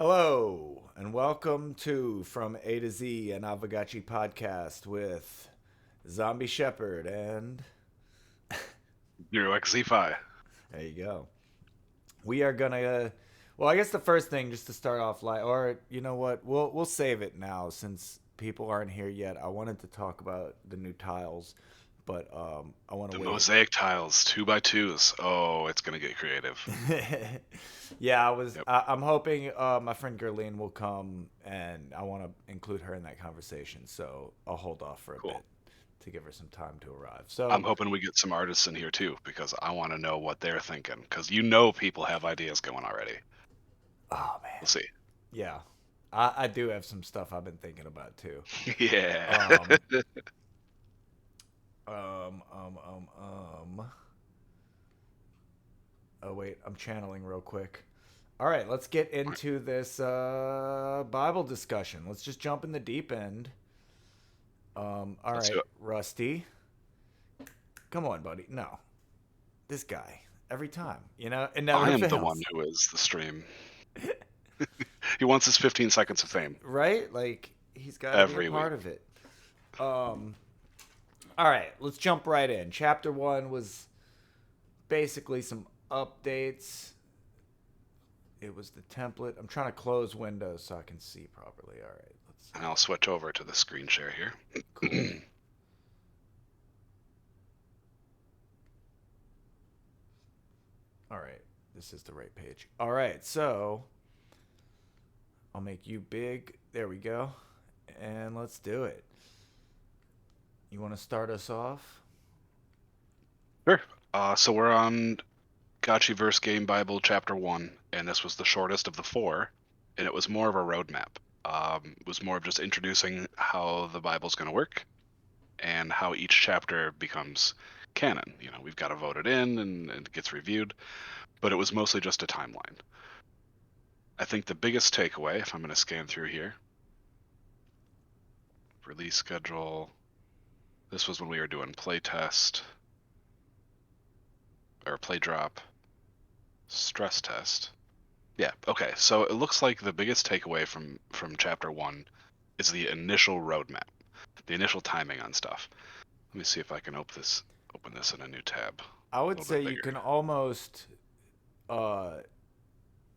Hello, and welcome to From A to Z, an Aavegotchi Podcast with ZombieShepherd, and Zero XZ5. there you go. We are gonna, well, I guess the first thing, just to start off, or you know what, we'll save it now since people aren't here yet. I wanted to talk about the new tiles, but I want to The wait. Mosaic Tiles, 2x2s. Oh, it's gonna get creative. Yeah, Yep, I'm hoping my friend Gerline will come, and I want to include her in that conversation. So I'll hold off for a cool. bit to give her some time to arrive. I'm So, hoping we get some artists in here too, because I want to know what they're thinking. Because people have ideas going already. oh We'll man, see. yeah, I do have some stuff I've been thinking about too. Yeah. Um, um, um, um, um. Oh wait, I'm channeling real quick. All right, let's get into this Bible discussion. Let's just jump in the deep end. All Let's do right, it. Rusty. Come on, buddy. No, this guy. Every time, it I never am the one fails. who is the stream. He wants his 15 seconds of fame Right? Like, he's got to be a every week. part of it. Um, all right, let's jump right in. Chapter one was basically some updates. It was the template. I'm trying to close windows so I can see properly. All right, let's And I'll switch over to the screen share cool. here. All right, this is the right page. All right, so I'll make you big. There we go. And let's do it. You want to start us off? Sure. So we're on Gotchiverse Game Bible Chapter 1, and this was the shortest of the four, and it was more of a roadmap. It was more of just introducing how the Bible's going to work and how each chapter becomes canon. We've got to vote it in and it gets reviewed, but it was mostly just a timeline. I think the biggest takeaway, if I'm going to scan through here, release schedule, this was when we were doing play test, or play drop, stress test. Yeah, okay. So it looks like the biggest takeaway from chapter 1 is the initial roadmap, the initial timing on stuff. Let me see if I can open this in a new tab, I a would little say bit you bigger. can almost uh,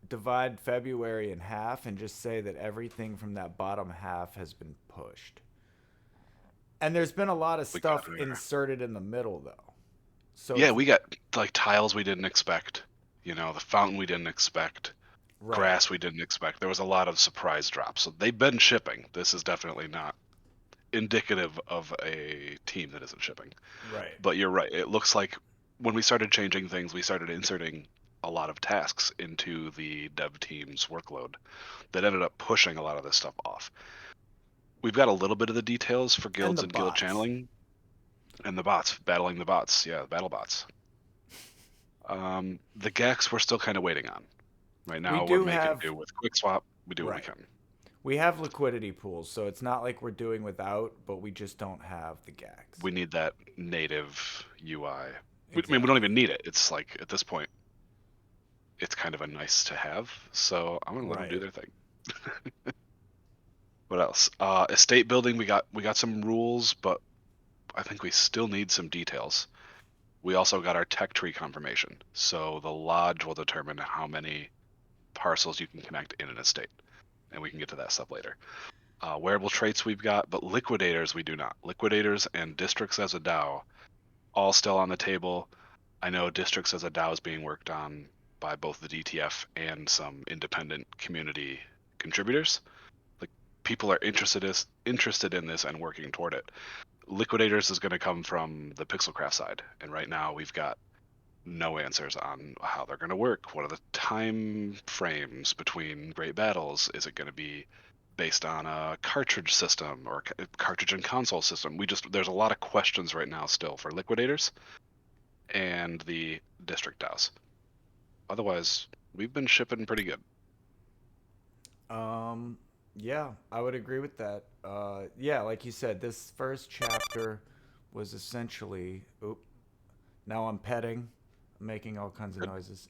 divide February in half and just say that everything from that bottom half has been pushed. And there's been a lot of We got stuff inserted in the middle, though. So Yeah, it's we got like tiles we didn't expect. The fountain we didn't expect, right. grass we didn't expect. There was a lot of surprise drops. So they've been shipping. This is definitely not indicative of a team that isn't shipping. Right. But you're right. It looks like when we started changing things, we started inserting a lot of tasks into the dev team's workload that ended up pushing a lot of this stuff off. We've got a little bit of the details for And guilds the and guild bots. channeling and the bots, battling the bots. Yeah, battle bots. The Gex we're still kind of waiting on. Right We now we're do making have do with quick swap. We do what we right. can. We have liquidity pools, so it's not like we're doing without, but we just don't have the gags. We need that native UI. We don't Exactly. even need it. It's like at this point, it's kind of a nice to have. So I'm gonna let them do Right. their thing. What else? Estate building. We got some rules, but I think we still need some details. We also got our tech tree confirmation. So the lodge will determine how many parcels you can connect in an estate, and we can get to that stuff later. Wearable traits we've got, but liquidators we do not. Liquidators and districts as a DAO all still on the table. I know districts as a DAO is being worked on by both the DTF and some independent community contributors. Like people are interested in this and working toward it. Liquidators is going to come from the Pixelcraft side, and right now we've got no answers on how they're going to work. What are the time frames between great battles? Is it going to be based on a cartridge system or cartridge and console system? There's a lot of questions right now still for liquidators and the district DAOs. Otherwise, we've been shipping pretty good. Um, yeah, I would agree with that. Yeah, like you said, this first chapter was essentially. Oop, now I'm petting, making all kinds of Good. noises.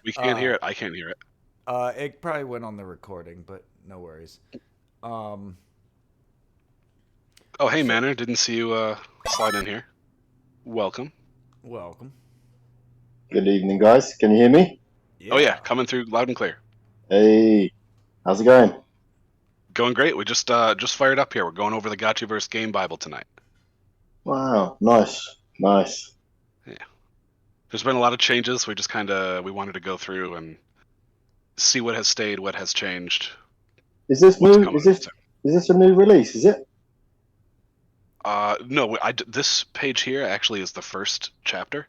We can't Uh, hear it. I can't hear it. It probably went on the recording, but no worries. Um, Oh, hey, so Manor. Didn't see you slide in here. Welcome. welcome. Good evening, guys. Can you hear me? Oh, yeah. Yeah. Coming through loud and clear. Hey, how's it going? Going great. We just fired up here. We're going over the Gotchiverse game Bible tonight. Wow, nice. Yeah. There's been a lot of changes. We just we wanted to go through and see what has stayed, what has changed, Is this what's new? coming Is this a new release? Is it? No, this page here actually is the first chapter.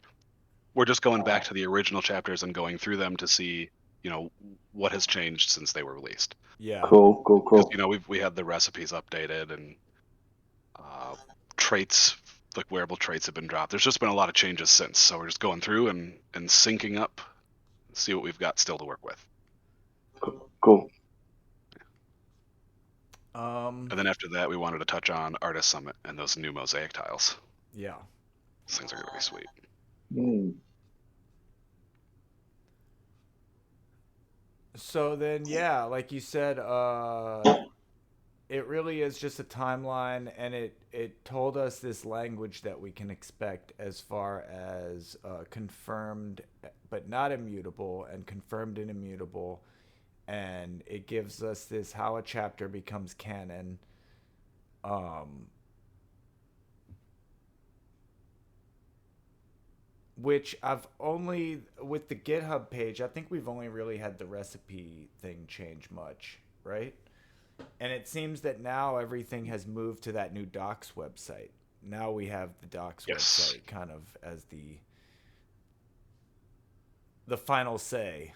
We're just going back to the original chapters and going through them to see, what has changed since they were released. Yeah. Cool. Because we had the recipes updated and traits, like wearable traits, have been dropped. There's just been a lot of changes since, so we're just going through and syncing up, see what we've got still to work with. Cool. And then after that, we wanted to touch on Artist Summit and those new Mosaic Tiles. Yeah. Those things are going to be sweet. Mm. So then, yeah, like you said, it really is just a timeline, and it told us this language that we can expect as far as confirmed but not immutable, and confirmed and immutable, and it gives us this how a chapter becomes canon. Which I've only, with the GitHub page, I think we've only really had the recipe thing change much, right? And it seems that now everything has moved to that new Docs website. Now we have the Docs website kind of as the final say.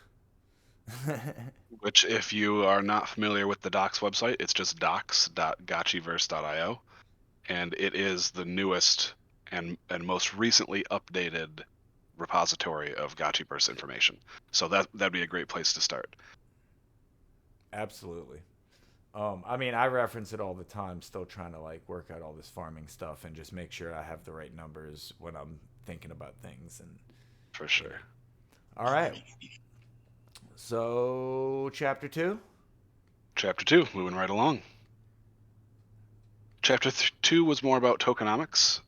Which, if you are not familiar with the Docs website, it's just docs.gotchiverse.io, and it is the newest and most recently updated repository of Gotchiverse information. So that'd be a great place to start. Absolutely. I mean, I reference it all the time, still trying to like work out all this farming stuff and just make sure I have the right numbers when I'm thinking about things. And For sure. all right. So, chapter 2? Chapter 2, moving right along. Chapter 2 was more about tokenomics.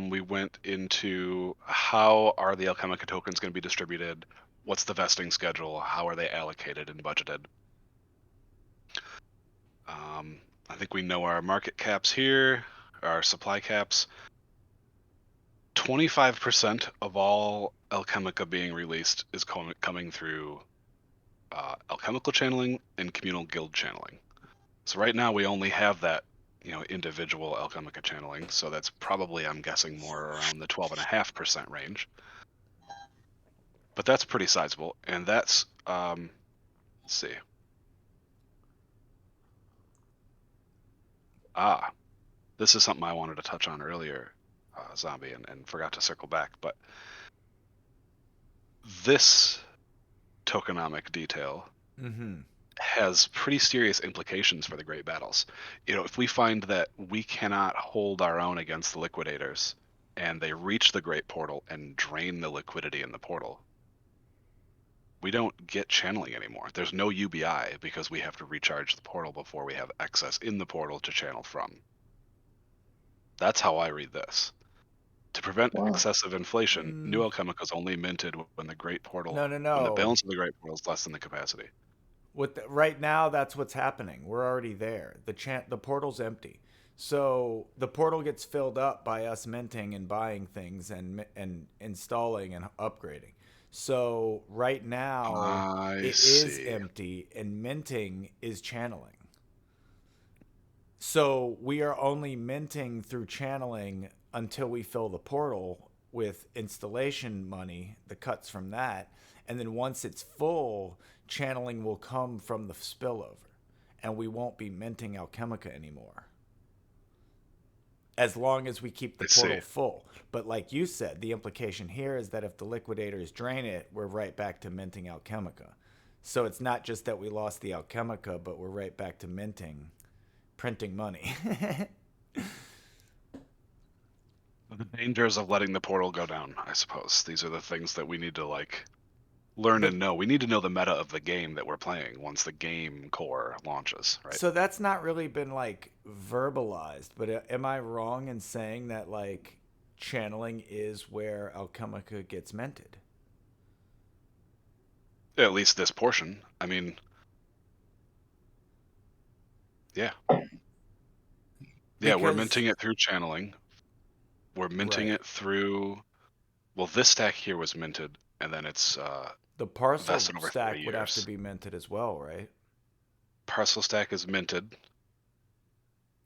We went into how are the Alchemica tokens going to be distributed, what's the vesting schedule, how are they allocated and budgeted. I think we know our market caps here, our supply caps. 25% of all Alchemica being released is coming through alchemical channeling and communal guild channeling. So right now we only have that, individual Alchemica channeling. So that's probably, I'm guessing, more around the 12.5% range. But that's pretty sizable, and that's let's see. This is something I wanted to touch on earlier, Zombie, and forgot to circle back. But this tokenomic detail has pretty serious implications for the Great Battles. If we find that we cannot hold our own against the Liquidators, and they reach the Great Portal and drain the liquidity in the portal, we don't get channeling anymore. There's no UBI because we have to recharge the portal before we have excess in the portal to channel from. That's how I read this. To prevent excessive inflation, new Alchemica is only minted when the Great Portal, No. when the balance of the Great Portal is less than the capacity. Right now, that's what's happening. We're already there. The portal's empty. So the portal gets filled up by us minting and buying things and installing and upgrading. So right now it is empty and minting is channeling. So we are only minting through channeling until we fill the portal with installation money, the cuts from that. And then once it's full, channeling will come from the spillover. And we won't be minting Alchemica anymore. As long as we keep the portal full. But like you said, the implication here is that if the liquidators drain it, we're right back to minting Alchemica. So it's not just that we lost the Alchemica, but we're right back to printing money. The dangers of letting the portal go down, I suppose. These are the things that we need to learn But and know. We need to know the meta of the game that we're playing once the game core launches, right? so that's not really been like verbalized. But am I wrong in saying that like channeling is where Alchemica gets minted? At least this portion. I mean, yeah. Yeah, we're Because minting it through channeling. We're minting right, it through. Well, this stack here was minted, and then it's the parcel vested over 30 stack would have to years. be minted as well, right? Parcel stack is minted.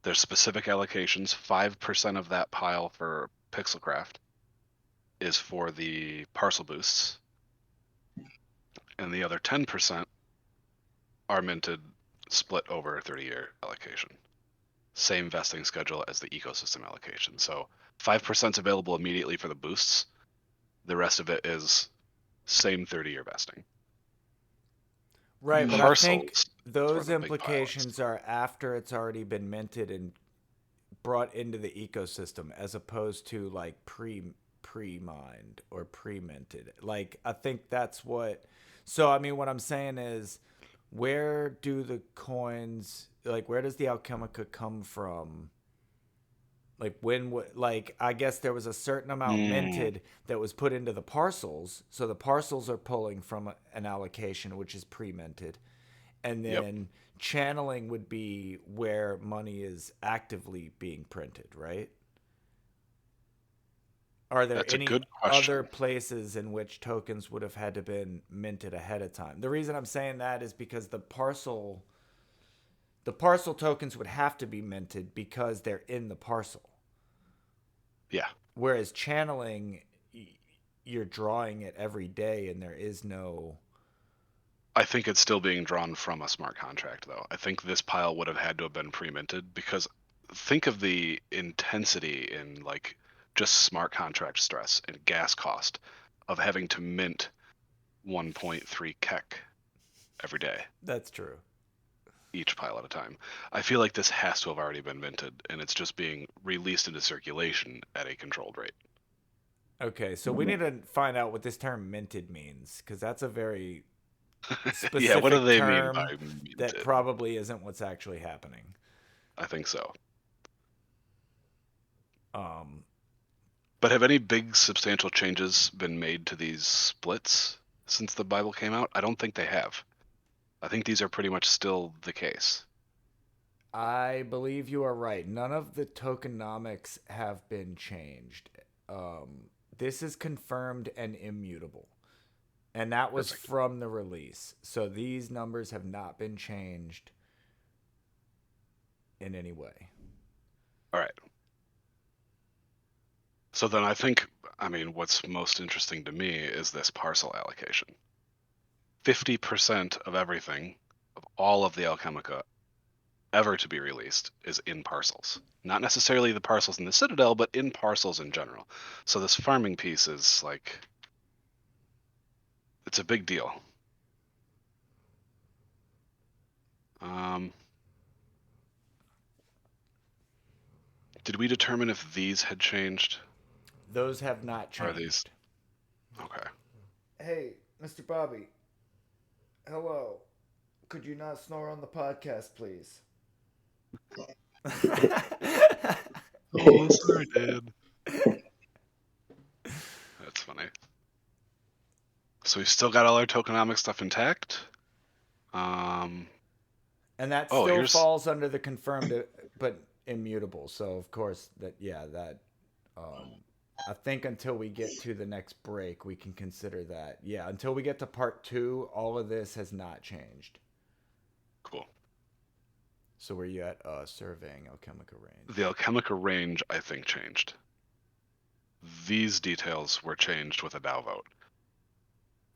There's specific allocations. 5% of that pile for Pixelcraft is for the parcel boosts, and the other 10% are minted, split over a 30-year allocation. Same vesting schedule as the ecosystem allocation. So 5% is available immediately for the boosts. The rest of it is same 30-year vesting. Right, but I think Parcels for those the big piles. implications are after it's already been minted and brought into the ecosystem as opposed to like pre-mined or pre-minted. Like I think that's what. So I mean what I'm saying is where do the coins, like where does the Alchemica come from? Like like I guess there was a certain amount Mm, minted that was put into the parcels, so the parcels are pulling from an allocation which is pre-minted, and yep, then channeling would be where money is actively being printed, right? Are there that's a any good other question. places in which tokens would have had to been minted ahead of time? The reason I'm saying that is because the parcel tokens would have to be minted because they're in the parcel. Yeah, Whereas channeling, you're drawing it every day and there is no. I think it's still being drawn from a smart contract, though. I think this pile would have had to have been pre-minted because think of the intensity in like just smart contract stress and gas cost of having to mint 1.3 kek every day, That's true. each pile at a time. I feel like this has to have already been minted and it's just being released into circulation at a controlled rate. Okay, so we need to find out what this term minted means because that's a very Yeah, what do specific they mean by term that minted? probably isn't what's actually happening. I think so. Um, But have any big substantial changes been made to these splits since the Bible came out? I don't think they have. I think these are pretty much still the case. I believe you are right. None of the tokenomics have been changed. This is confirmed and immutable. And that was Perfect. from the release. So these numbers have not been changed in any way. All right. So then I mean, what's most interesting to me is this parcel allocation. 50% of everything, of all of the Alchemica ever to be released, is in parcels. Not necessarily the parcels in the Citadel, but in parcels in general. So this farming piece is like, it's a big deal. Um, did we determine if these had changed? Those have not Or are these changed. okay? Hey, Mr. Bobby. Hello. Could you not snore on the podcast, please? Oh, sorry, Dad. That's funny. So we've still got all our tokenomic stuff intact. Um, And that oh, still here's falls under the confirmed but immutable. So of course that I think until we get to the next break we can consider that. Yeah, until we get to part 2, all of this has not changed. cool. So where you at surveying Alchemica range? The Alchemica range, I think, changed. These details were changed with a DAO vote.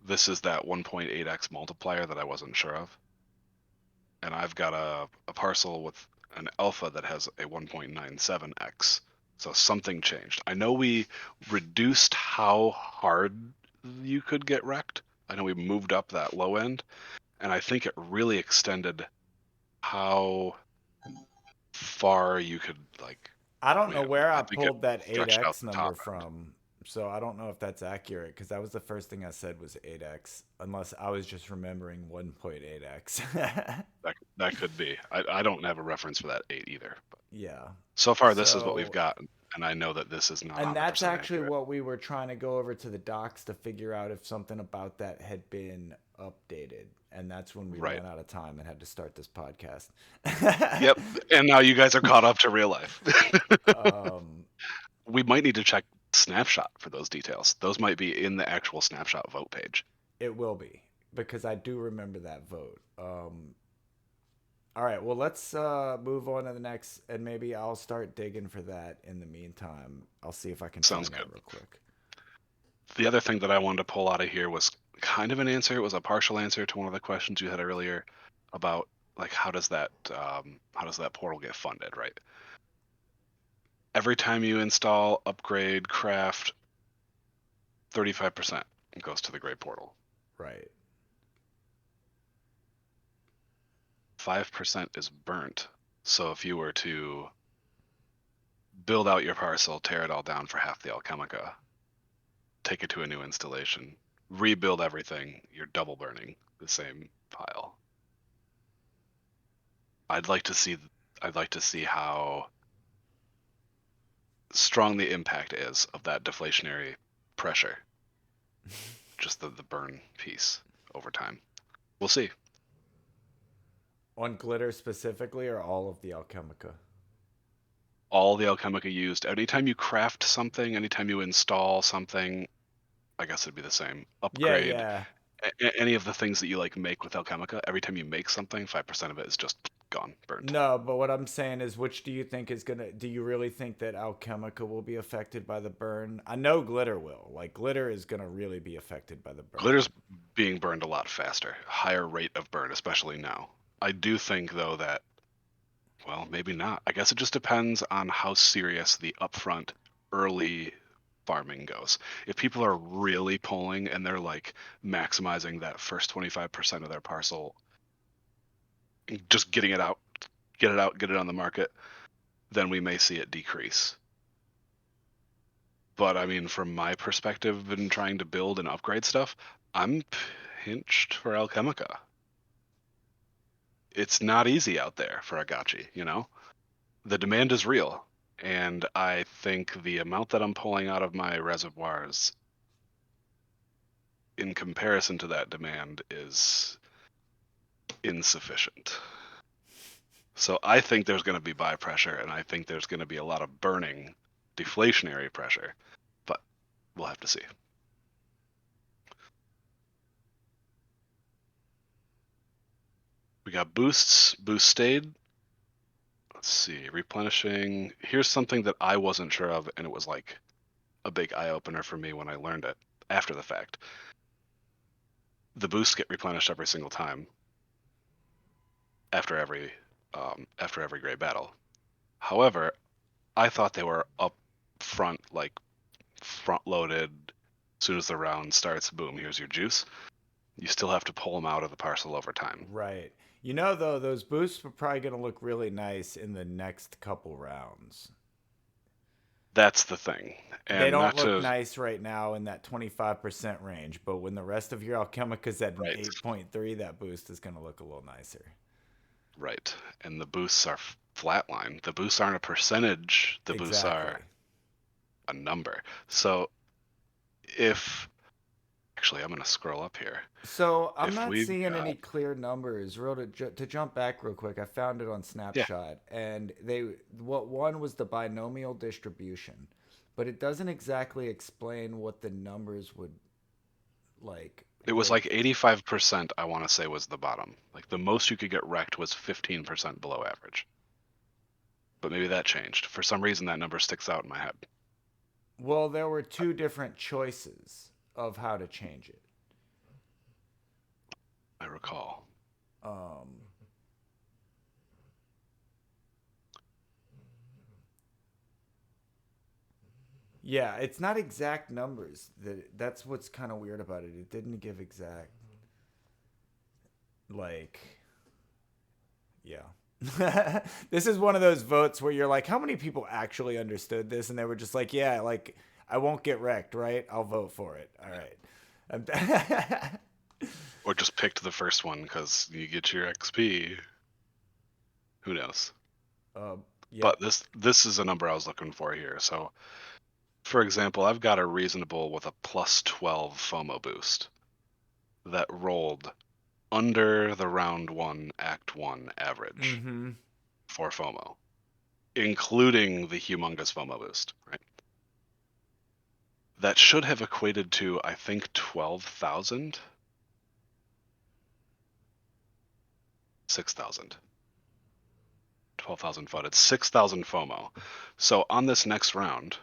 This is that 1.8x multiplier that I wasn't sure of. And I've got a parcel with an alpha that has a 1.97x. So something changed. I know we reduced how hard you could get wrecked. I know we moved up that low end. And I think it really extended how far you could, like, I don't know where I I think it pulled that stretched out 8x the top number end. from So I don't know if that's accurate because that was the first thing I said was 8x, unless I was just remembering 1.8x. That could be. I don't have a reference for that 8 either. But Yeah. so far, this is what we've So, got, and I know that this is not and 100% that's actually accurate. what we were trying to go over to the docs to figure out if something about that had been updated. And that's when we Right. ran out of time and had to start this podcast. Yep. And now you guys are caught up to real life. um, We might need to check Snapshot for those details. Those might be in the actual Snapshot vote page. it will be because I do remember that vote. All right, well, let's move on to the next, and maybe I'll start digging for that in the meantime. I'll see if I can Sounds find good. that real quick. The other thing that I wanted to pull out of here was kind of an answer. It was a partial answer to one of the questions you had earlier about like how does that portal get funded, right? Every time you install, upgrade, craft, 35% goes to the Great Portal. Right. 5% is burnt. So if you were to build out your parcel, tear it all down for half the Alchemica, take it to a new installation, rebuild everything, you're double burning the same pile. I'd like to see how strong the impact is of that deflationary pressure. Just the burn piece over time. We'll see. On glitter specifically, or all of the Alchemica? All the Alchemica used, anytime you craft something, anytime you install something, I guess it'd be the same. Upgrade. Yeah. Any of the things that you like make with Alchemica, every time you make something, 5% of it is just gone, burnt. No, but what I'm saying is, which do you think is gonna? Do you really think that Alchemica will be affected by the burn? I know glitter will. Like glitter is gonna really be affected by the burn. Glitter's being burned a lot faster, higher rate of burn, especially now. I do think though that, well, maybe not. I guess it just depends on how serious the upfront early farming goes. If people are really pulling and they're like maximizing that first 25% of their parcel, just getting it out, get it on the market, then we may see it decrease. But I mean, from my perspective in trying to build and upgrade stuff, I'm pinched for Alchemica. It's not easy out there for a Gotchi, you know? The demand is real. And I think the amount that I'm pulling out of my reservoirs in comparison to that demand is insufficient. So I think there's going to be buy pressure, and I think there's going to be a lot of burning, deflationary pressure. But we'll have to see. We got boosts, boost stayed. Let's see, replenishing. Here's something that I wasn't sure of, and it was like a big eye-opener for me when I learned it after the fact. The boosts get replenished every single time after every great battle. However, I thought they were up front, like front-loaded. As soon as the round starts, boom, here's your juice. You still have to pull them out of the parcel over time. Right. You know, though, those boosts are probably going to look really nice in the next couple rounds. That's the thing. And they don't look nice right now in that 25% range, but when the rest of your Alchemica's at an 8.3, that boost is going to look a little nicer. Right. And the boosts are flatline. The boosts aren't a percentage. The boosts are a number. So if... Actually, I'm going to scroll up here. So I'm not seeing any clear numbers. To jump back real quick, I found it on Snapshot, and one was the binomial distribution, but it doesn't exactly explain what the numbers would like. It was like 85%, I want to say, was the bottom. Like the most you could get wrecked was 15% below average. But maybe that changed. For some reason, that number sticks out in my head. Well, there were two different choices of how to change it. I recall. Yeah, it's not exact numbers. That's what's kind of weird about it. It didn't give exact, like, yeah. This is one of those votes where you're like, how many people actually understood this? And they were just like, yeah, like, I won't get wrecked, right? I'll vote for it. All right. Or just picked the first one because you get your XP. Who knows? Yep. But this is a number I was looking for here. So, for example, I've got a reasonable with a plus 12 FOMO boost that rolled under the round 1 act 1 average for FOMO, including the humongous FOMO boost, right? That should have equated to, I think, 12,000. 6,000. 12,000 FUD. It's 6,000 FOMO. So on this next round,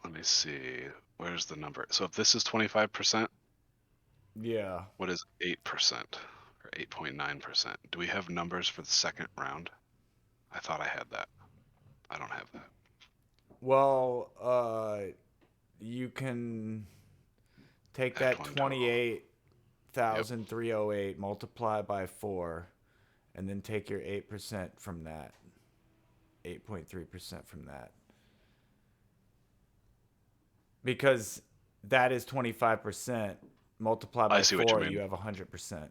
let me see. Where's the number? So if this is 25%, Yeah. what is 8% or 8.9%? Do we have numbers for the second round? I thought I had that. I don't have that. Well, you can take Act that one total. 28,308, multiply by 4, and then take your 8% from that. 8.3% from that. Because that is 25%. Multiply by I see what you 4, mean. you have 100%.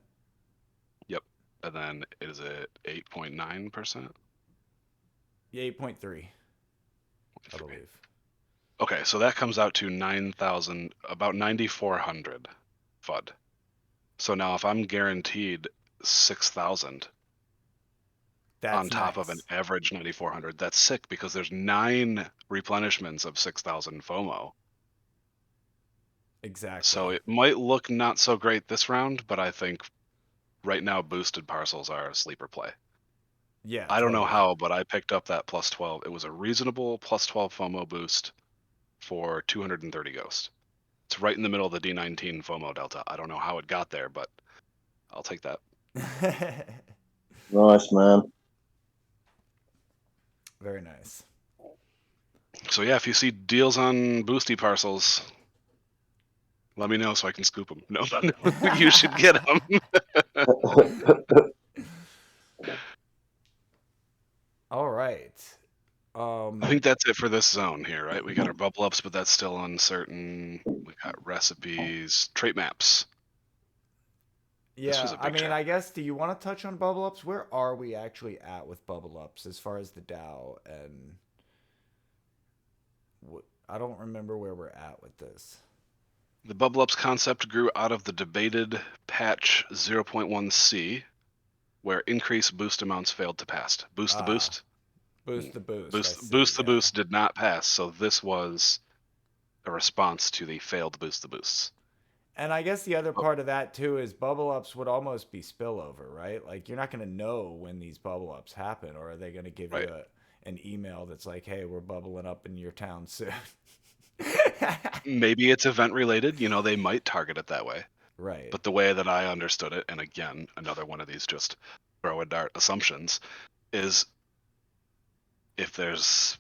Yep. And then is it 8.9%? 8.3, I believe. Okay, so that comes out to 9,000, about 9,400 FUD. So now if I'm guaranteed 6,000 on top of an average 9,400, that's sick because there's 9 replenishments of 6,000 FOMO. Exactly. So it might look not so great this round, but I think right now boosted parcels are a sleeper play. Yeah. I don't know how, but I picked up that plus 12. It was a reasonable plus 12 FOMO boost for 230 Ghost. It's right in the middle of the D19 FOMO delta. I don't know how it got there, but I'll take that. Nice, man. Very nice. So yeah, if you see deals on boosty parcels, let me know so I can scoop them. No, you should get them. All right. I think that's it for this zone here, right? We got our bubble ups, but that's still uncertain. We got recipes, trait maps. Yeah, I mean, I guess, do you want to touch on bubble ups? Where are we actually at with bubble ups as far as the DAO? And I don't remember where we're at with this. The bubble ups concept grew out of the debated patch 0.1c, where increased boost amounts failed to pass. Boost the boost? Boost the boost. Boost the boost did not pass, so this was a response to the failed boost the boosts. And I guess the other part of that too is bubble ups would almost be spillover, right? Like you're not going to know when these bubble ups happen, or are they going to give you an email that's like, "Hey, we're bubbling up in your town soon." Maybe it's event related. They might target it that way. Right. But the way that I understood it, and again, another one of these just throw a dart assumptions, is if there's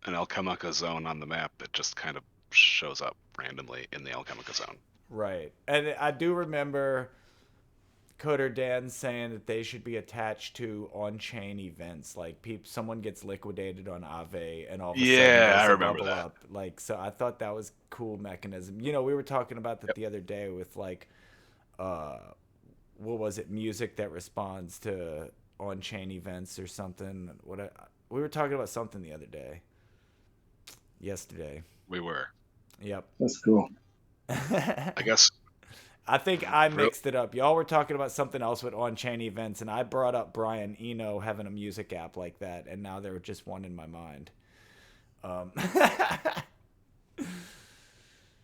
an Alchemica zone on the map, it just kind of shows up randomly in the Alchemica zone. Right. And I do remember Coder Dan saying that they should be attached to on-chain events. Like someone gets liquidated on Aave and all of a sudden there's a bubble up. Like, so I thought that was cool mechanism. We were talking about that the other day with like, what was it? Music that responds to on-chain events or something. We were talking about something the other day. Yesterday. We were. Yep. That's cool. I guess. I think I mixed it up. Y'all were talking about something else with on-chain events, and I brought up Brian Eno having a music app like that, and now there was just one in my mind. I'm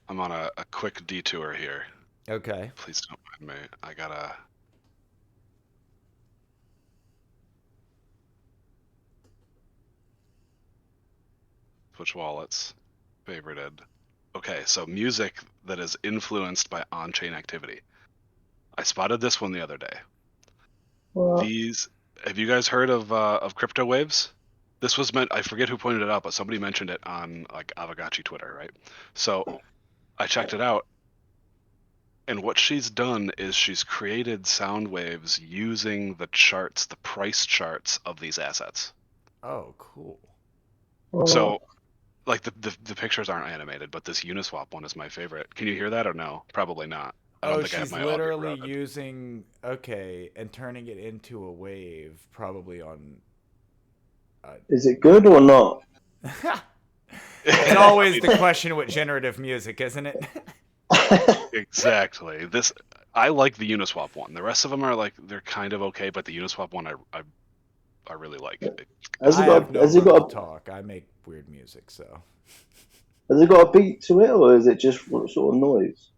on a quick detour here. Okay. Please don't mind me. I gotta... Switch wallets. Favorited. Okay, so music that is influenced by on-chain activity. I spotted this one the other day. What? Have you guys heard of crypto waves? This was meant, I forget who pointed it out, but somebody mentioned it on like Aavegotchi Twitter, right? So I checked it out, and what she's done is she's created sound waves using the charts, the price charts of these assets. Oh, cool. What? So like the pictures aren't animated, but this Uniswap one is my favorite. Can you hear that or no? Probably not. I don't Oh, think I have she's my audio literally routed. using and turning it into a wave, probably on. Is it good or not? It's always the question with generative music, isn't it? Exactly. I like the Uniswap one. The rest of them are like they're kind of okay, but the Uniswap one I really like. Has I it have got no has it room to got talk. I make weird music, so. has it got a beat to it, or is it just sort of noise?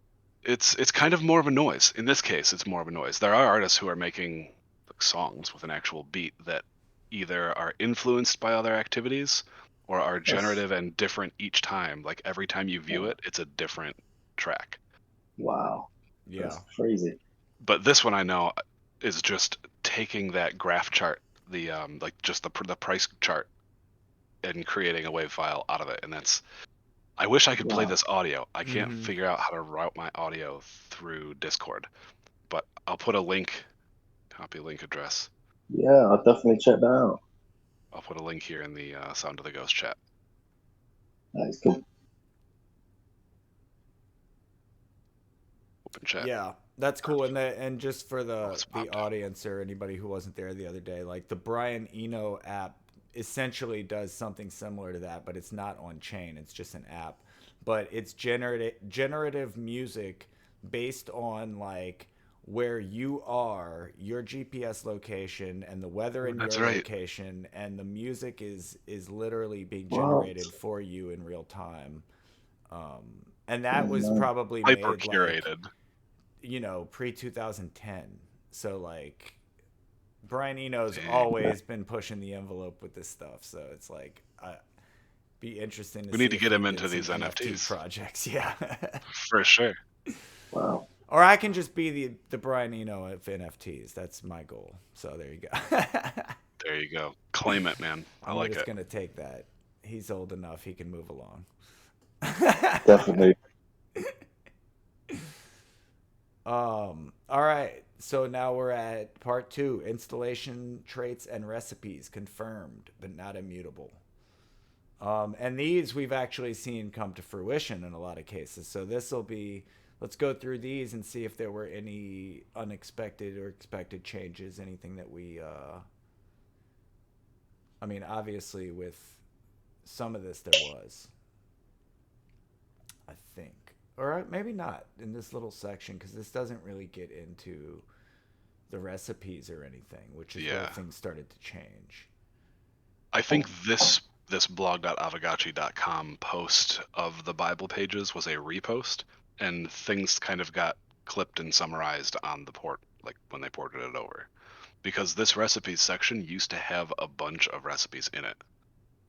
It's kind of more of a noise. In this case, it's more of a noise. There are artists who are making like, songs with an actual beat that either are influenced by other activities or are That's generative and different each time. Like every time you view it, it's a different track. wow. Yeah. That's crazy. But this one I know is just taking that graph chart, the like just the price chart, and creating a wave file out of it, and that's. I wish I could play Wow. this audio. I can't Mhm. figure out how to route my audio through Discord, but I'll put a link, copy link address. Yeah, I'll definitely check that out. I'll put a link here in the Sound of the Ghost chat. That's cool. Open chat. Yeah, that's cool. And just for It's the popped up. audience or anybody who wasn't there the other day, like the Brian Eno app essentially does something similar to that, but it's not on chain. It's just an app, but it's generative music based on like where you are, your GPS location, and the weather in That's your right. location, and the music is literally being What? generated for you in real time. And that Oh, was no. probably Hyper made like curated. pre 2010. So like Brian Eno's Dang. always been pushing the envelope with this stuff. So it's like be interesting to We see need to if get he him did into some these NFT NFTs projects. Yeah. for sure. Wow. Or I can just be the Brian Eno of NFTs. That's my goal. So there you go. There you go. Claim it, man. I I'm like just it. gonna take that. He's old enough; he can move along. Definitely. All right. So now we're at part 2, installation traits and recipes confirmed but not immutable. And these we've actually seen come to fruition in a lot of cases. So this will be, let's go through these and see if there were any unexpected or expected changes, anything that I mean, obviously with some of this there was, I think. Or maybe not in this little section because this doesn't really get into the recipes or anything, which is where Yeah. things started to change. I think this blog.aavegotchi.com post of the Bible pages was a repost, and things kind of got clipped and summarized on the port, like when they ported it over. Because this recipes section used to have a bunch of recipes in it.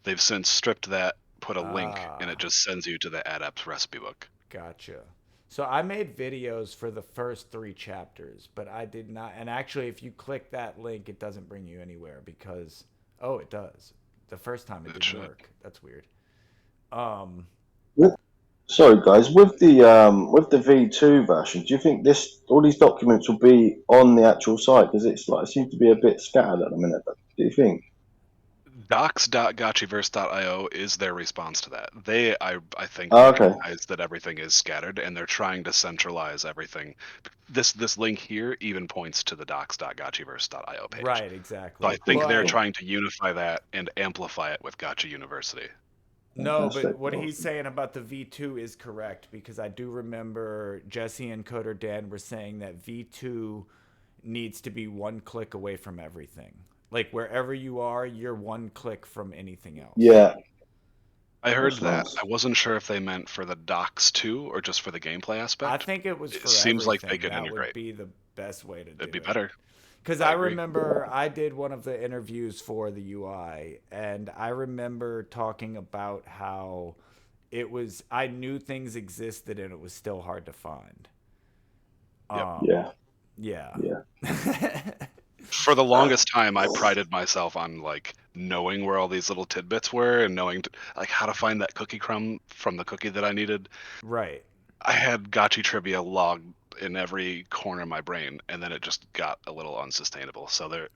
They've since stripped that, put a link, and it just sends you to the Adept's recipe book. Gotcha. So I made videos for the first 3 chapters, but I did not. And actually, if you click that link, it doesn't bring you anywhere because, oh, it does. The first time it didn't work. That's weird. Sorry, guys. With the V2 version, do you think all these documents will be on the actual site? Because it seems to be a bit scattered at the minute. Do you think? Docs.gotchiverse.io is their response to that. I think Oh, okay. recognize that everything is scattered and they're trying to centralize everything. This link here even points to the docs.gotchiverse.io page. Right, exactly. So I think they're But trying to unify that and amplify it with Gotcha University. no, but Fantastic. what he's saying about the V2 is correct because I do remember Jesse and Coder Dan were saying that V2 needs to be one click away from everything. Like wherever you are, you're one click from anything else. Yeah, I heard that's that. nice. I wasn't sure if they meant for the docs too or just for the gameplay I aspect. think it was It for seems like they everything. could That would integrate. be the best way to do It'd be it. better. Because I I agree. remember I did one of the interviews for the UI, and I remember talking about how I knew things existed and it was still hard to find. Yep. Yeah, Yeah. yeah. For the longest time, I prided myself on like knowing where all these little tidbits were and knowing like how to find that cookie crumb from the cookie that I needed. Right. I had Gotchi trivia logged in every corner of my brain, and then it just got a little unsustainable. So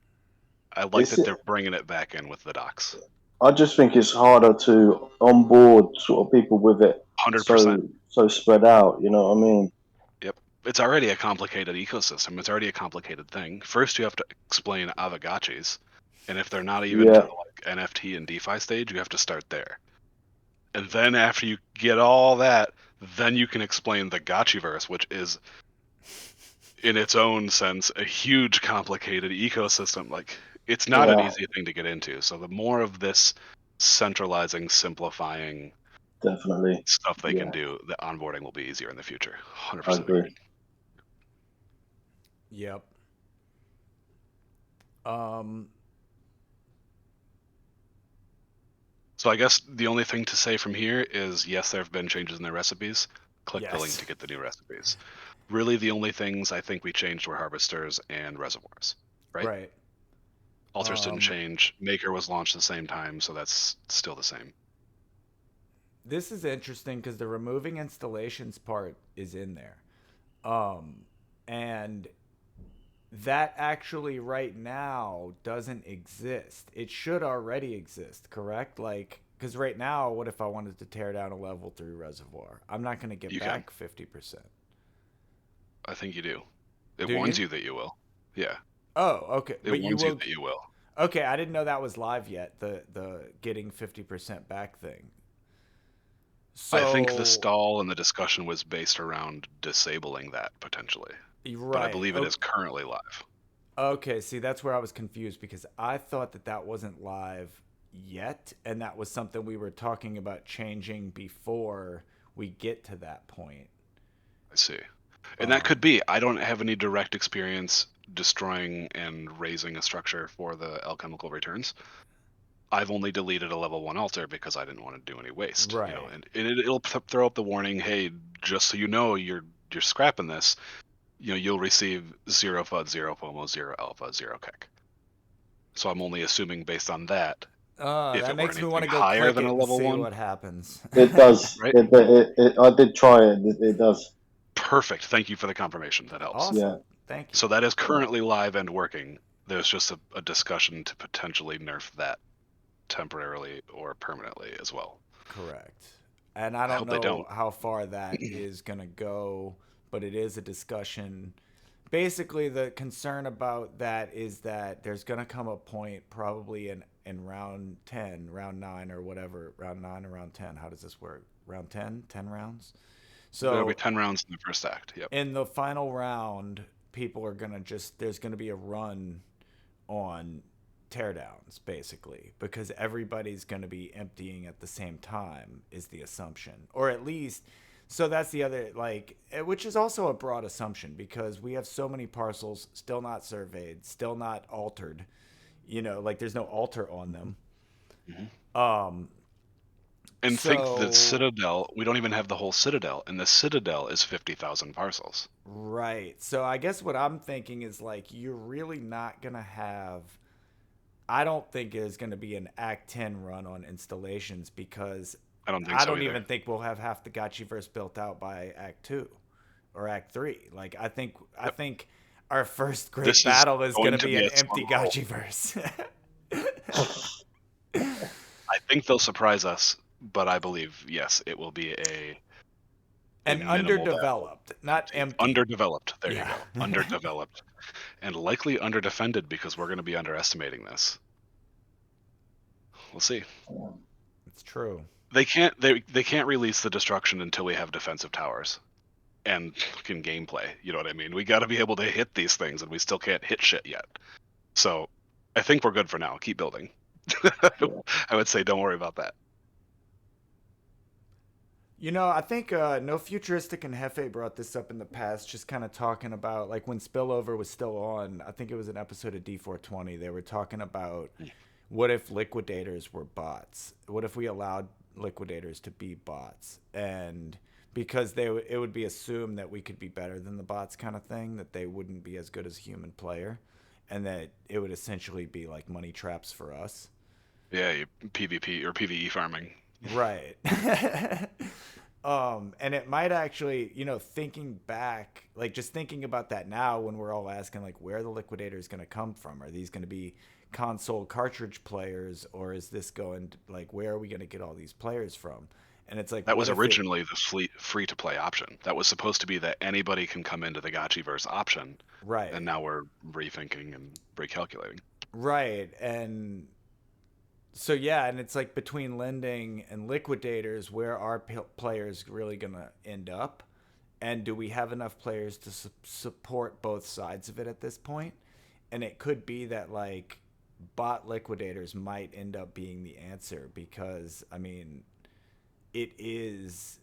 I like Is that it they're bringing it back in with the docs. I just think it's harder to onboard sort of people with it 100%. so spread out. You know what I mean? Yep. It's already a complicated ecosystem. It's already a complicated thing. First, you have to explain Aavegotchis, and if they're not even to Yeah, the like NFT and DeFi stage, you have to start there. And then after you get all that, then you can explain the Gotchiverse, which is in its own sense a huge complicated ecosystem. Like it's not an yeah, easy thing to get into. So the more of this centralizing, simplifying definitely. stuff they can Yeah, do, the onboarding will be easier in the future. I 100% agree. agree. Yep. Um, So I guess the only thing to say from here is yes, there have been changes in their recipes. Click the link yes. to get the new recipes. Really, the only things I think we changed were harvesters and reservoirs, right? Right. Altars didn't change. Maker was launched at the same time, so that's still the same. This is interesting because the removing installations part is in there. And that actually right now doesn't exist. It should already exist, correct? Like, because right now, what if I wanted to tear down a level 3 reservoir? I'm not going to get You can. back 50%. I think you do. It Do warns you? you that you will. Yeah. Oh, okay. It But you warns you will. that you will. Okay, I didn't know that was live yet. The getting 50% back thing. I think the So, stall and the discussion was based around disabling that potentially. But I right. believe it is currently live. Okay, see, that's where I was confused because I thought that that wasn't live yet, and that was something we were talking about changing before we get to that point. I see. And that could be. I don't have any direct experience destroying and raising a structure for the alchemical returns. I've only deleted a level 1 altar because I didn't want to do any waste. Right. You know, and it'll throw up the warning, hey, just so you know, you're scrapping this. You know, you'll receive 0 FUD, 0 FOMO, 0 alpha, 0 kick. So I'm only assuming based on that, if That it were makes me want anything to go higher click than it a and level see 1, what happens. It does. right? I did try it. It does. Perfect. Thank you for the confirmation. That helps. Awesome. Yeah. Thank you. So that is currently live and working. There's just a discussion to potentially nerf that temporarily or permanently as well. Correct. And I I don't hope they know don't. how far that is going to go, but it is a discussion. Basically, the concern about that is that there's going to come a point probably in round 10, round 9 or whatever, round 9 or round 10. How does this work? Round 10? 10 rounds? There'll be So 10 rounds in the first act. Yep. in the final round, people are going to just, there's going to be a run on teardowns basically because everybody's going to be emptying at the same time is the assumption, or at least so that's the other, like, which is also a broad assumption because we have so many parcels still not surveyed, still not altered, you know, like there's no altar on them. And think the So Citadel, we don't even have the whole Citadel, and the Citadel is 50,000 parcels. right, so I guess what I'm thinking is like you're really not going to have, I don't think there's going to be an Act 10 run on installations because I don't think I so don't either. even think we'll have half the Gotchiverse built out by Act 2 or Act 3. Like I think our first great This is battle is going going to to be be an a empty slow roll. Gotchiverse. I think they'll surprise us, but I believe, yes, it will be a And minimal battle. underdeveloped, not empty. Underdeveloped. There you Yeah. go. Underdeveloped. And likely underdefended because we're going to be underestimating this. We'll see. It's true. They can't release the destruction until we have defensive towers and fucking gameplay. You know what I mean? We got to be able to hit these things, and we still can't hit shit yet. So I think we're good for now. Keep building. I would say don't worry about that. You know, I think No Futuristic and Hefe brought this up in the past, just kind of talking about, like, when Spillover was still on, I think it was an episode of D420, they were talking about what if liquidators were bots? What if we allowed liquidators to be bots? And because it would be assumed that we could be better than the bots kind of thing, that they wouldn't be as good as a human player, and that it would essentially be like money traps for us. Yeah, PvP or PvE farming. Right. And it might actually, thinking back, like just thinking about that now when we're all asking like where the liquidator is going to come from. Are these going to be console cartridge players, or is this going to, like, where are we going to get all these players from? And it's like, That what was if originally the free to play option. That was supposed to be that anybody can come into the Gotchiverse option, right, and now we're rethinking and recalculating. right, and so yeah, and it's like between lending and liquidators, where are players really gonna end up, and do we have enough players to support both sides of it at this point? And it could be that like bot liquidators might end up being the answer because it is,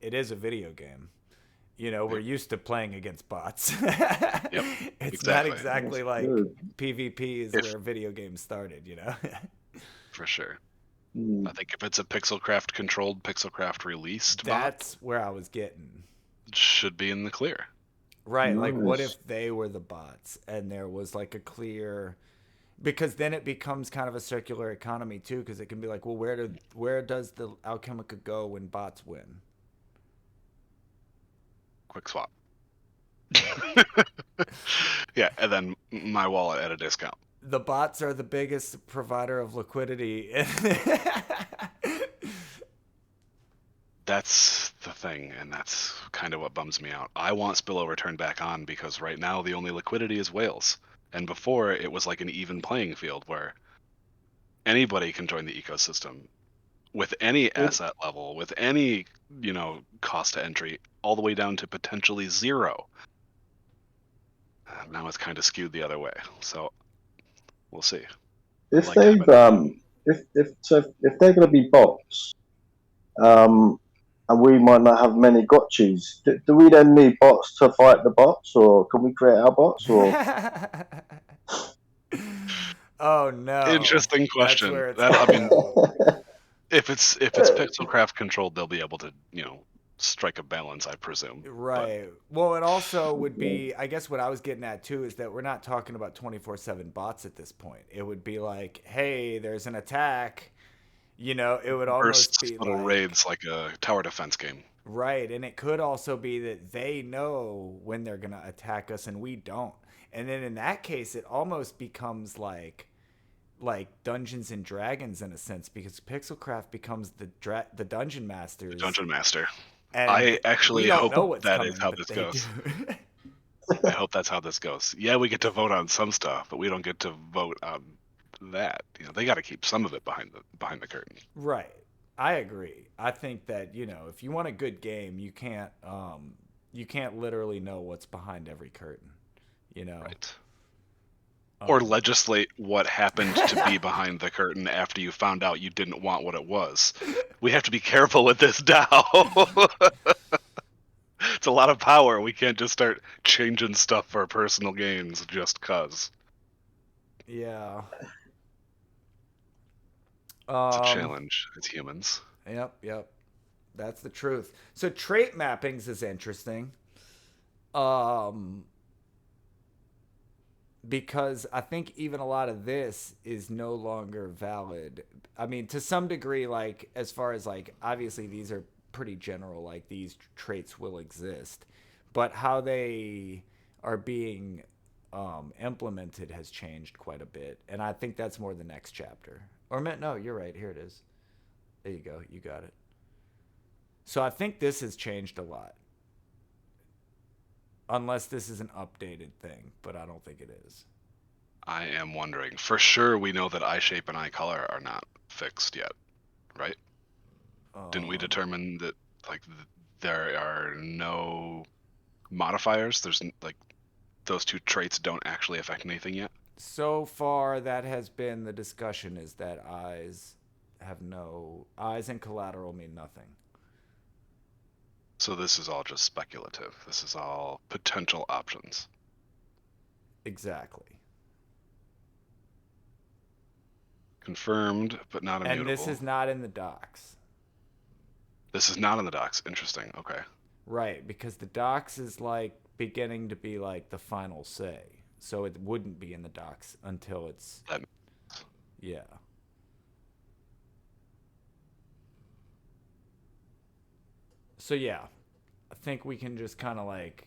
it is a video game. We're used to playing against bots. Yep, It's not exactly. exactly like Good. PvP is where video games started. For sure. Hmm. I think if it's a Pixelcraft controlled, Pixelcraft released bot, That's where I was getting. it should be in the clear. Right, like what Nice. if they were the bots and there was like a clear, because then it becomes kind of a circular economy too, because it can be like, well, where does the Alchemica go when bots win? Quick swap. Yeah, and then my wallet at a discount. The bots are the biggest provider of liquidity. That's the thing, and that's kind of what bums me out. I want spillover turned back on because right now the only liquidity is whales. And before it was like an even playing field where anybody can join the ecosystem with any asset level, with any, cost to entry, all the way down to potentially zero. Now it's kind of skewed the other way. So we'll see. If Like they've if they're going to be bots, and we might not have many gotchis, do we then need bots to fight the bots, or can we create our bots? Or Oh no! Interesting That's question. where it's That, I gonna mean, go. if it's Pixelcraft controlled, they'll be able to, strike a balance, I presume. But Right. Well, it also would be, I guess what I was getting at too is that we're not talking about 24/7 bots at this point. It would be like, hey, there's an attack. It would almost bursts, be little like, raids like a tower defense game. right. And it could also be that they know when they're going to attack us and we don't. And then in that case, it almost becomes like Dungeons and Dragons in a sense, because Pixelcraft becomes the dungeon masters, Dungeon Master. and I we actually don't hope know what's that coming, is how but this they goes. do. I hope that's how this goes. Yeah, we get to vote on some stuff, but we don't get to vote on that. They got to keep some of it behind the curtain. Right. I agree. I think that, if you want a good game, you can't literally know what's behind every curtain, Right. Or Um, legislate what happened to be behind the curtain after you found out you didn't want what it was. We have to be careful with this now. It's a lot of power. We can't just start changing stuff for personal gains just cause. yeah. It's a Um, challenge as humans. yep. That's the truth. So trait mappings is interesting. Um, because I think even a lot of this is no longer valid. I mean, to some degree, like, as far as like, obviously these are pretty general, like these traits will exist, but how they are being implemented has changed quite a bit. And I think that's more the next chapter. Or, no, you're right. Here it is. There you go. You got it. So I think this has changed a lot. Unless this is an updated thing, but I don't think it is. I am wondering. For sure, we know that eye shape and eye color are not fixed yet, right? Didn't we determine that like there are no modifiers? There's like those two traits don't actually affect anything yet. So far, that has been the discussion: is that eyes and collateral mean nothing. So this is all just speculative. This is all potential options. Exactly. Confirmed, but not immutable. And this is not in the docs. This is not in the docs. Interesting. Okay. Right, because the docs is like beginning to be like the final say. So it wouldn't be in the docs until it's That, yeah. So yeah, I think we can just kind of like,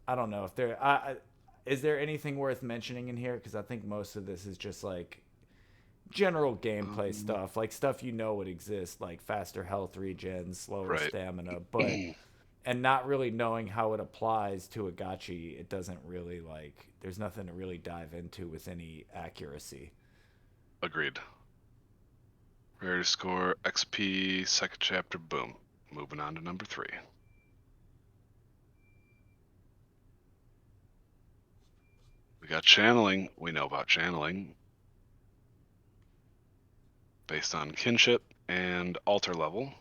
I don't know if there, is there anything worth mentioning in here? Because I think most of this is just like general gameplay stuff, like stuff you know would exist, like faster health regen, slower Right. stamina, but and not really knowing how it applies to a gotchi, it doesn't really like. There's nothing to really dive into with any accuracy. Agreed. Rarity score, XP, second chapter, boom. Moving on to number 3. We got channeling. We know about channeling. Based on kinship and altar level.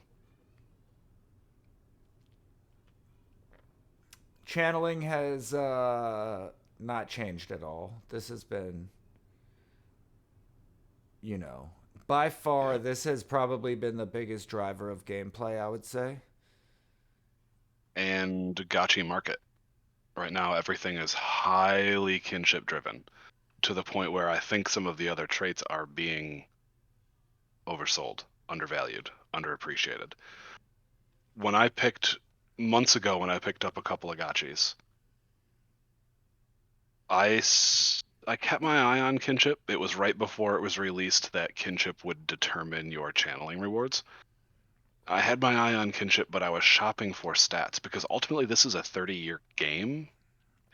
Channeling has not changed at all. This has been, by far, this has probably been the biggest driver of gameplay, I would say. And gotchi market. Right now, everything is highly kinship driven to the point where I think some of the other traits are being oversold, undervalued, underappreciated. Months ago, when I picked up a couple of gotchis, I kept my eye on kinship. It was right before it was released that kinship would determine your channeling rewards. I had my eye on kinship, but I was shopping for stats because ultimately this is a 30-year game,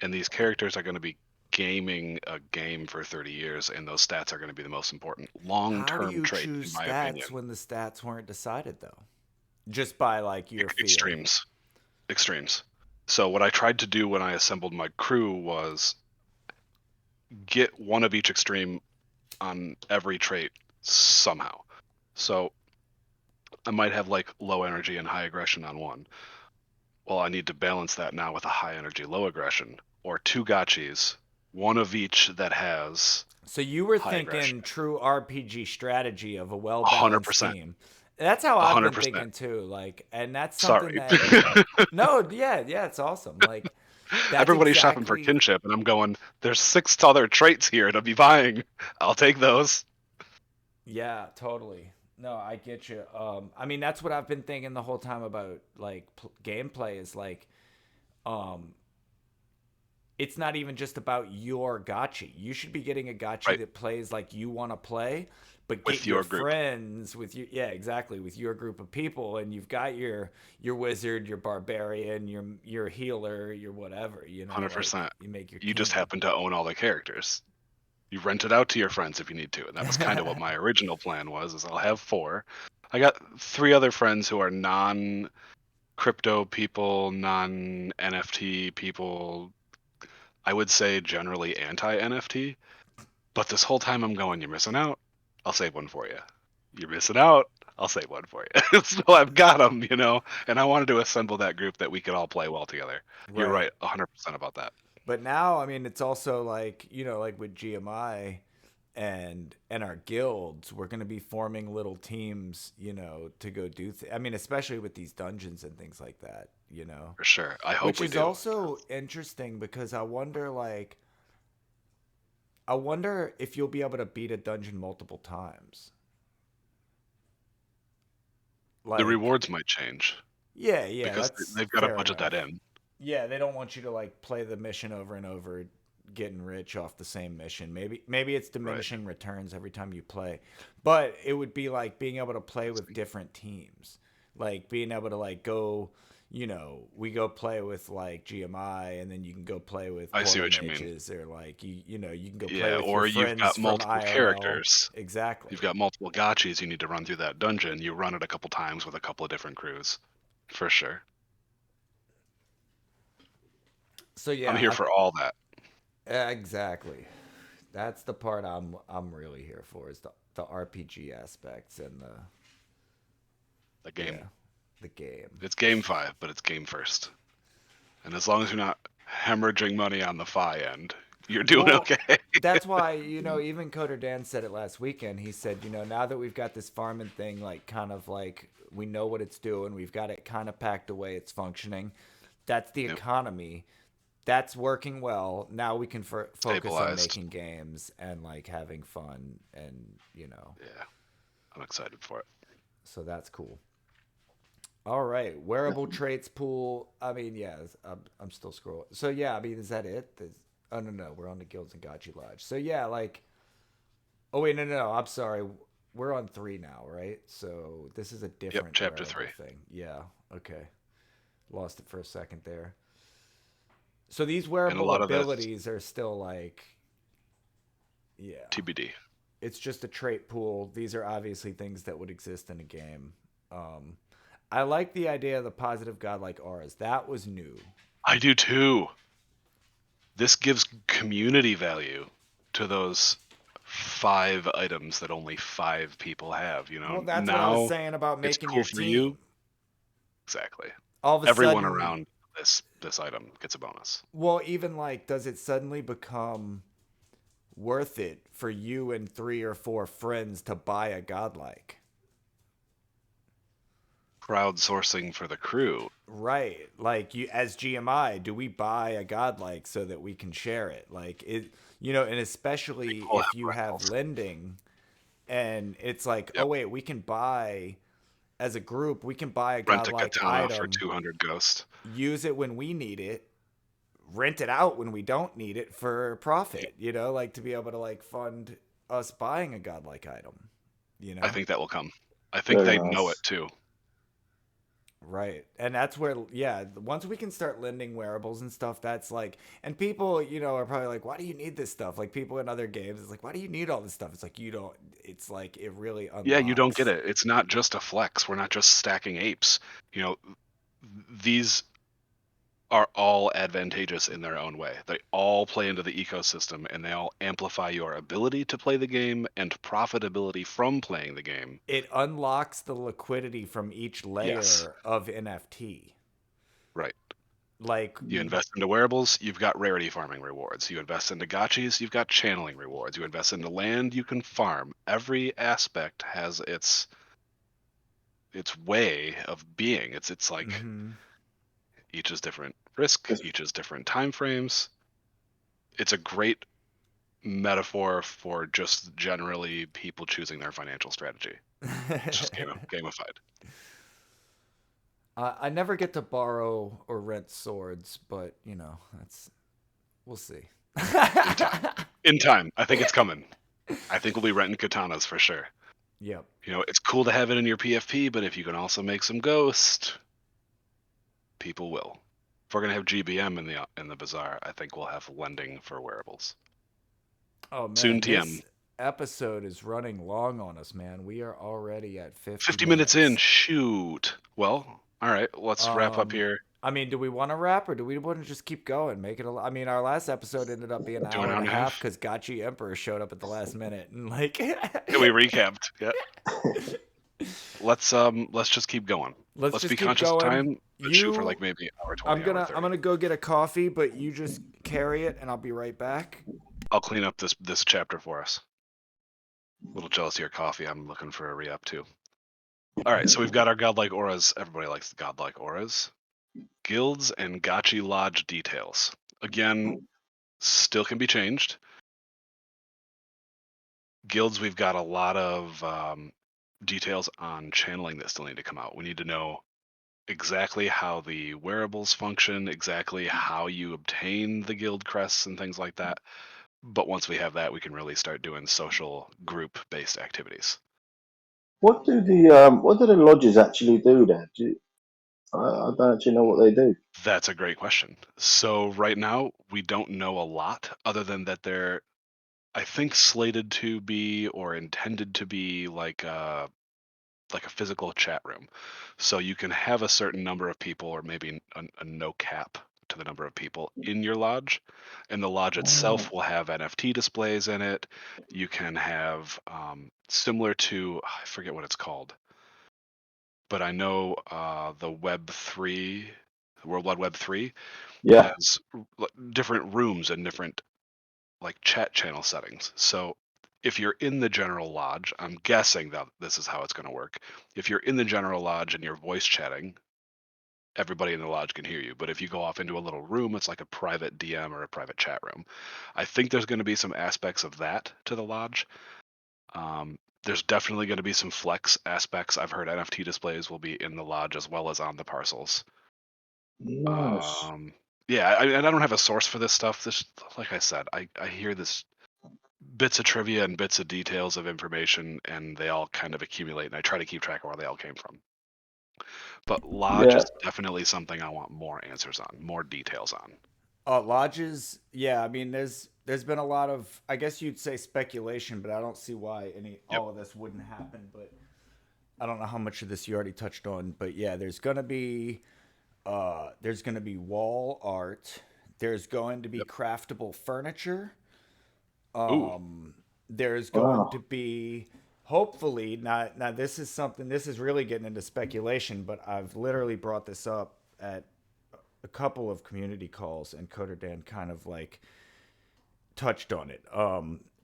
and these characters are going to be gaming a game for 30 years, and those stats are going to be the most important How do long-term you trait, choose in my stats opinion. when the stats weren't decided, though? Just by, like, your feel. Extremes. So what I tried to do when I assembled my crew was get one of each extreme on every trait somehow. So I might have like low energy and high aggression on one. Well, I need to balance that now with a high energy, low aggression, or 2 gotchis, one of each that has So you were high thinking aggression. true RPG strategy of a well-balanced 100%. team. That's how I've been 100%. thinking too. Like, and that's something Sorry. that. No, yeah, it's awesome. Like, that's Everybody's shopping for exactly. kinship, and I'm going, there's 6 other traits here to be buying. I'll take those. Yeah, totally. No, I get you. I mean, that's what I've been thinking the whole time about like gameplay is like, um, it's not even just about your gotchi. You should be getting a gotchi Right. that plays like you want to play, but get With your your group. friends with you. Yeah, exactly, with your group of people, and you've got your wizard, your barbarian, your healer, your whatever. 100%. Like you make your You just team. happen to own all the characters. You rent it out to your friends if you need to, and that was kind of what my original plan was. Is I'll have 4. I got 3 other friends who are non-crypto people, non-NFT people. I would say generally anti-NFT. But this whole time I'm going, you're missing out. I'll save one for you. You're missing out. I'll save one for you. So I've got them, and I wanted to assemble that group that we could all play well together. You're Right. right, 100% about that. But now, I mean, it's also like like with GMI and our guilds, we're going to be forming little teams, to go do. I mean, especially with these dungeons and things like that. For sure. I hope Which we is do. also interesting because I wonder if you'll be able to beat a dungeon multiple times. The Like, rewards might change yeah, because that's they've got to fair budget enough. that in. Yeah, they don't want you to like play the mission over and over, getting rich off the same mission. Maybe it's Right. diminishing returns every time you play, but it would be like being able to play with different teams, like being able to like go. We go play with like GMI, and then you can go play with I see Portal what you mean. Mages, or like you can go play Yeah, with your or you've friends got from multiple IRL. characters. Exactly. You've got multiple gotchis you need to run through that dungeon. You run it a couple times with a couple of different crews. For sure. So I'm yeah, here for all that. exactly. That's the part I'm really here for is the RPG aspects and The game. yeah, the game. It's game 5, but it's game first. And as long as you're not hemorrhaging money on the FI end, you're doing Well, okay. that's why, even Coder Dan said it last weekend. He said, now that we've got this farming thing, like, kind of like, we know what it's doing, we've got it kind of packed away, it's functioning. That's the Yep. economy. That's working well. Now we can focus on Stabilized. making games and, like, having fun and, Yeah, I'm excited for it. so that's cool. All right, wearable traits pool. I mean, yeah, I'm still scrolling. So yeah, I mean, is that it? Oh no, we're on the Guilds and Gotchi Lodge. So yeah, like, oh wait, no, I'm sorry. We're on 3 now, right? So this is a Yep, different chapter 3. wearable thing. Yeah, okay. Lost it for a second there. So these And a wearable lot of that's abilities are still like, yeah, TBD. it's just a trait pool. These are obviously things that would exist in a game. Um, I like the idea of the positive godlike auras. That was new. I do too. This gives community value to those 5 items that only 5 people have. Well, that's what I was Now saying about it's making cool your for you. team. Exactly. All of a Everyone sudden, around this item gets a bonus. well, even like, does it suddenly become worth it for you and 3 or 4 friends to buy a godlike? Crowdsourcing for the crew. Right. Like you as GMI, do we buy a godlike so that we can share it? Like it, and especially We'll if have you have rentals. lending and it's like, oh Yep. wait, we can buy as a group, we can buy a Rent a godlike katana for item, 200 ghost. use it when we need it, rent it out when we don't need it for Yep. profit, like to be able to like fund us buying a godlike item, you I know? think that will come. I think Very they know it nice. too. Right. And that's where, yeah, once we can start lending wearables and stuff, that's like, and people, are probably like, why do you need this stuff? Like people in other games, it's like, why do you need all this stuff? It's like, you don't, it's like, it really Yeah, you don't get unlocks. it. It's not just a flex. We're not just stacking apes. You know, these are all advantageous in their own way. They all play into the ecosystem and they all amplify your ability to play the game and profitability from playing the game. It unlocks the liquidity from each Yes, layer of NFT. right. Like, You invest into wearables, you've got rarity farming rewards. You invest into gotchis, you've got channeling rewards. You invest into land, you can farm. Every aspect has its way of being. It's like mhm. each is different risk, It's, each is different time frames. It's a great metaphor for just generally people choosing their financial strategy. It's just gamified. I never get to borrow or rent swords, but we'll see. In time. In time. I think it's coming. I think we'll be renting katanas for sure. Yep. It's cool to have it in your PFP, but if you can also make some ghost, people will. If we're gonna have GBM in the bazaar, I think we'll have lending for wearables. Oh Soon man, TM. this episode is running long on us, man. We are already at 50 50 minutes in. minutes. Shoot. Well, all right. Let's wrap up Um, here. I mean, do we want to wrap or do we want to just keep going? Make it a. I mean, our last episode ended up being an Do an hour hour and a and a half half. because Gotchi Emperor showed up at the last minute and like. We recapped. Yeah. Let's just keep going. Let's Let's just be keep conscious of going. time, but shoot for like maybe hour 20, hour I'm 30. gonna go get a coffee, but you just carry it and I'll be right back. I'll clean up this chapter for us. A little jealous of your coffee. I'm looking for a re-up too. All right, so we've got our godlike auras. Everybody likes the godlike auras. Guilds and Gotchi Lodge details. Again, still can be changed. Guilds, we've got a lot of details on channeling that still need to come out. We need to know exactly how the wearables function, exactly how you obtain the guild crests and things like that. But once we have that, we can really start doing social group-based activities. what do the lodges actually do there? I don't actually know what they do. That's a great question. So right now, we don't know a lot other than that they're, I think, slated to be or intended to be like a physical chat room. So you can have a certain number of people or maybe a no cap to the number of people in your lodge, and the lodge Oh, itself will have NFT displays in it. You can have similar to, I forget what it's called, but I know the Web3, the World Wide Web 3 yeah. has different rooms and different like chat channel settings. So if you're in the general lodge, I'm guessing that this is how it's going to work. If you're in the general lodge and you're voice chatting, everybody in the lodge can hear you. But if you go off into a little room, it's like a private DM or a private chat room. I think there's going to be some aspects of that to the lodge. There's definitely going to be some flex aspects. I've heard NFT displays will be in the lodge as well as on the parcels. Nice. Yeah, and I don't have a source for this stuff. This, like I said, I hear this bits of trivia and bits of details of information, and they all kind of accumulate, and I try to keep track of where they all came from. But lodge Yeah. is definitely something I want more answers on, more details on. Lodges, yeah. I mean, there's been a lot of, I guess you'd say speculation, but I don't see why Yep. all of this wouldn't happen. But I don't know how much of this you already touched on. But yeah, there's gonna be wall art. There's going to be Yep. craftable furniture. Ooh. There's going to Wow. be hopefully not. Now this is something. This is really getting into speculation, but I've literally brought this up at a couple of community calls, and Coder Dan kind of like touched on it.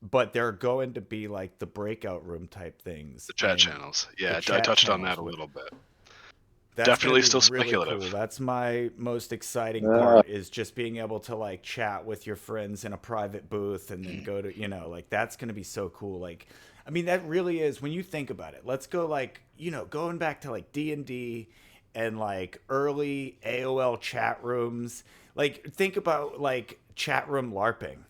But they're going to be like the breakout room type things The chat and channels. the Yeah, I chat touched on channels. that a little bit. That's going to Definitely be still really cool. speculative. That's my most exciting Yeah. part, is just being able to like chat with your friends in a private booth and then go to, like that's going to be so cool. Like, I mean, that really is, when you think about it. Let's go like, going back to like D&D and like early AOL chat rooms. Like, think about like chat room LARPing.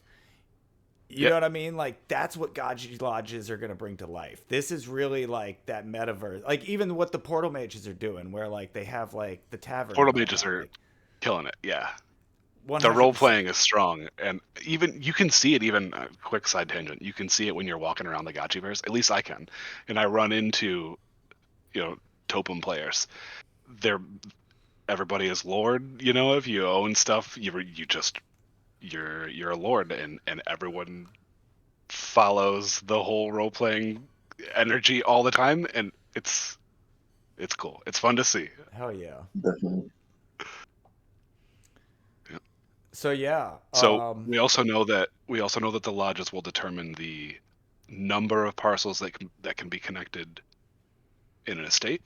You Yep. know what I mean? Like, that's what Gotchi lodges are going to bring to life. This is really like that metaverse. Like, even what the portal mages are doing, where like they have like the tavern. Portal and all mages that. are Like, killing it. Yeah. The 100%. role playing is strong, and even you can see it. Even quick side tangent, you can see it when you're walking around the Gotchiverse. At least I can, and I run into, Topum players. They're everybody is lord. If you own stuff, you're a lord, and everyone follows the whole role playing energy all the time, and it's cool. It's fun to see. Hell yeah. Definitely. Yeah. So yeah. So we also know that the lodges will determine the number of parcels that can be connected in an estate,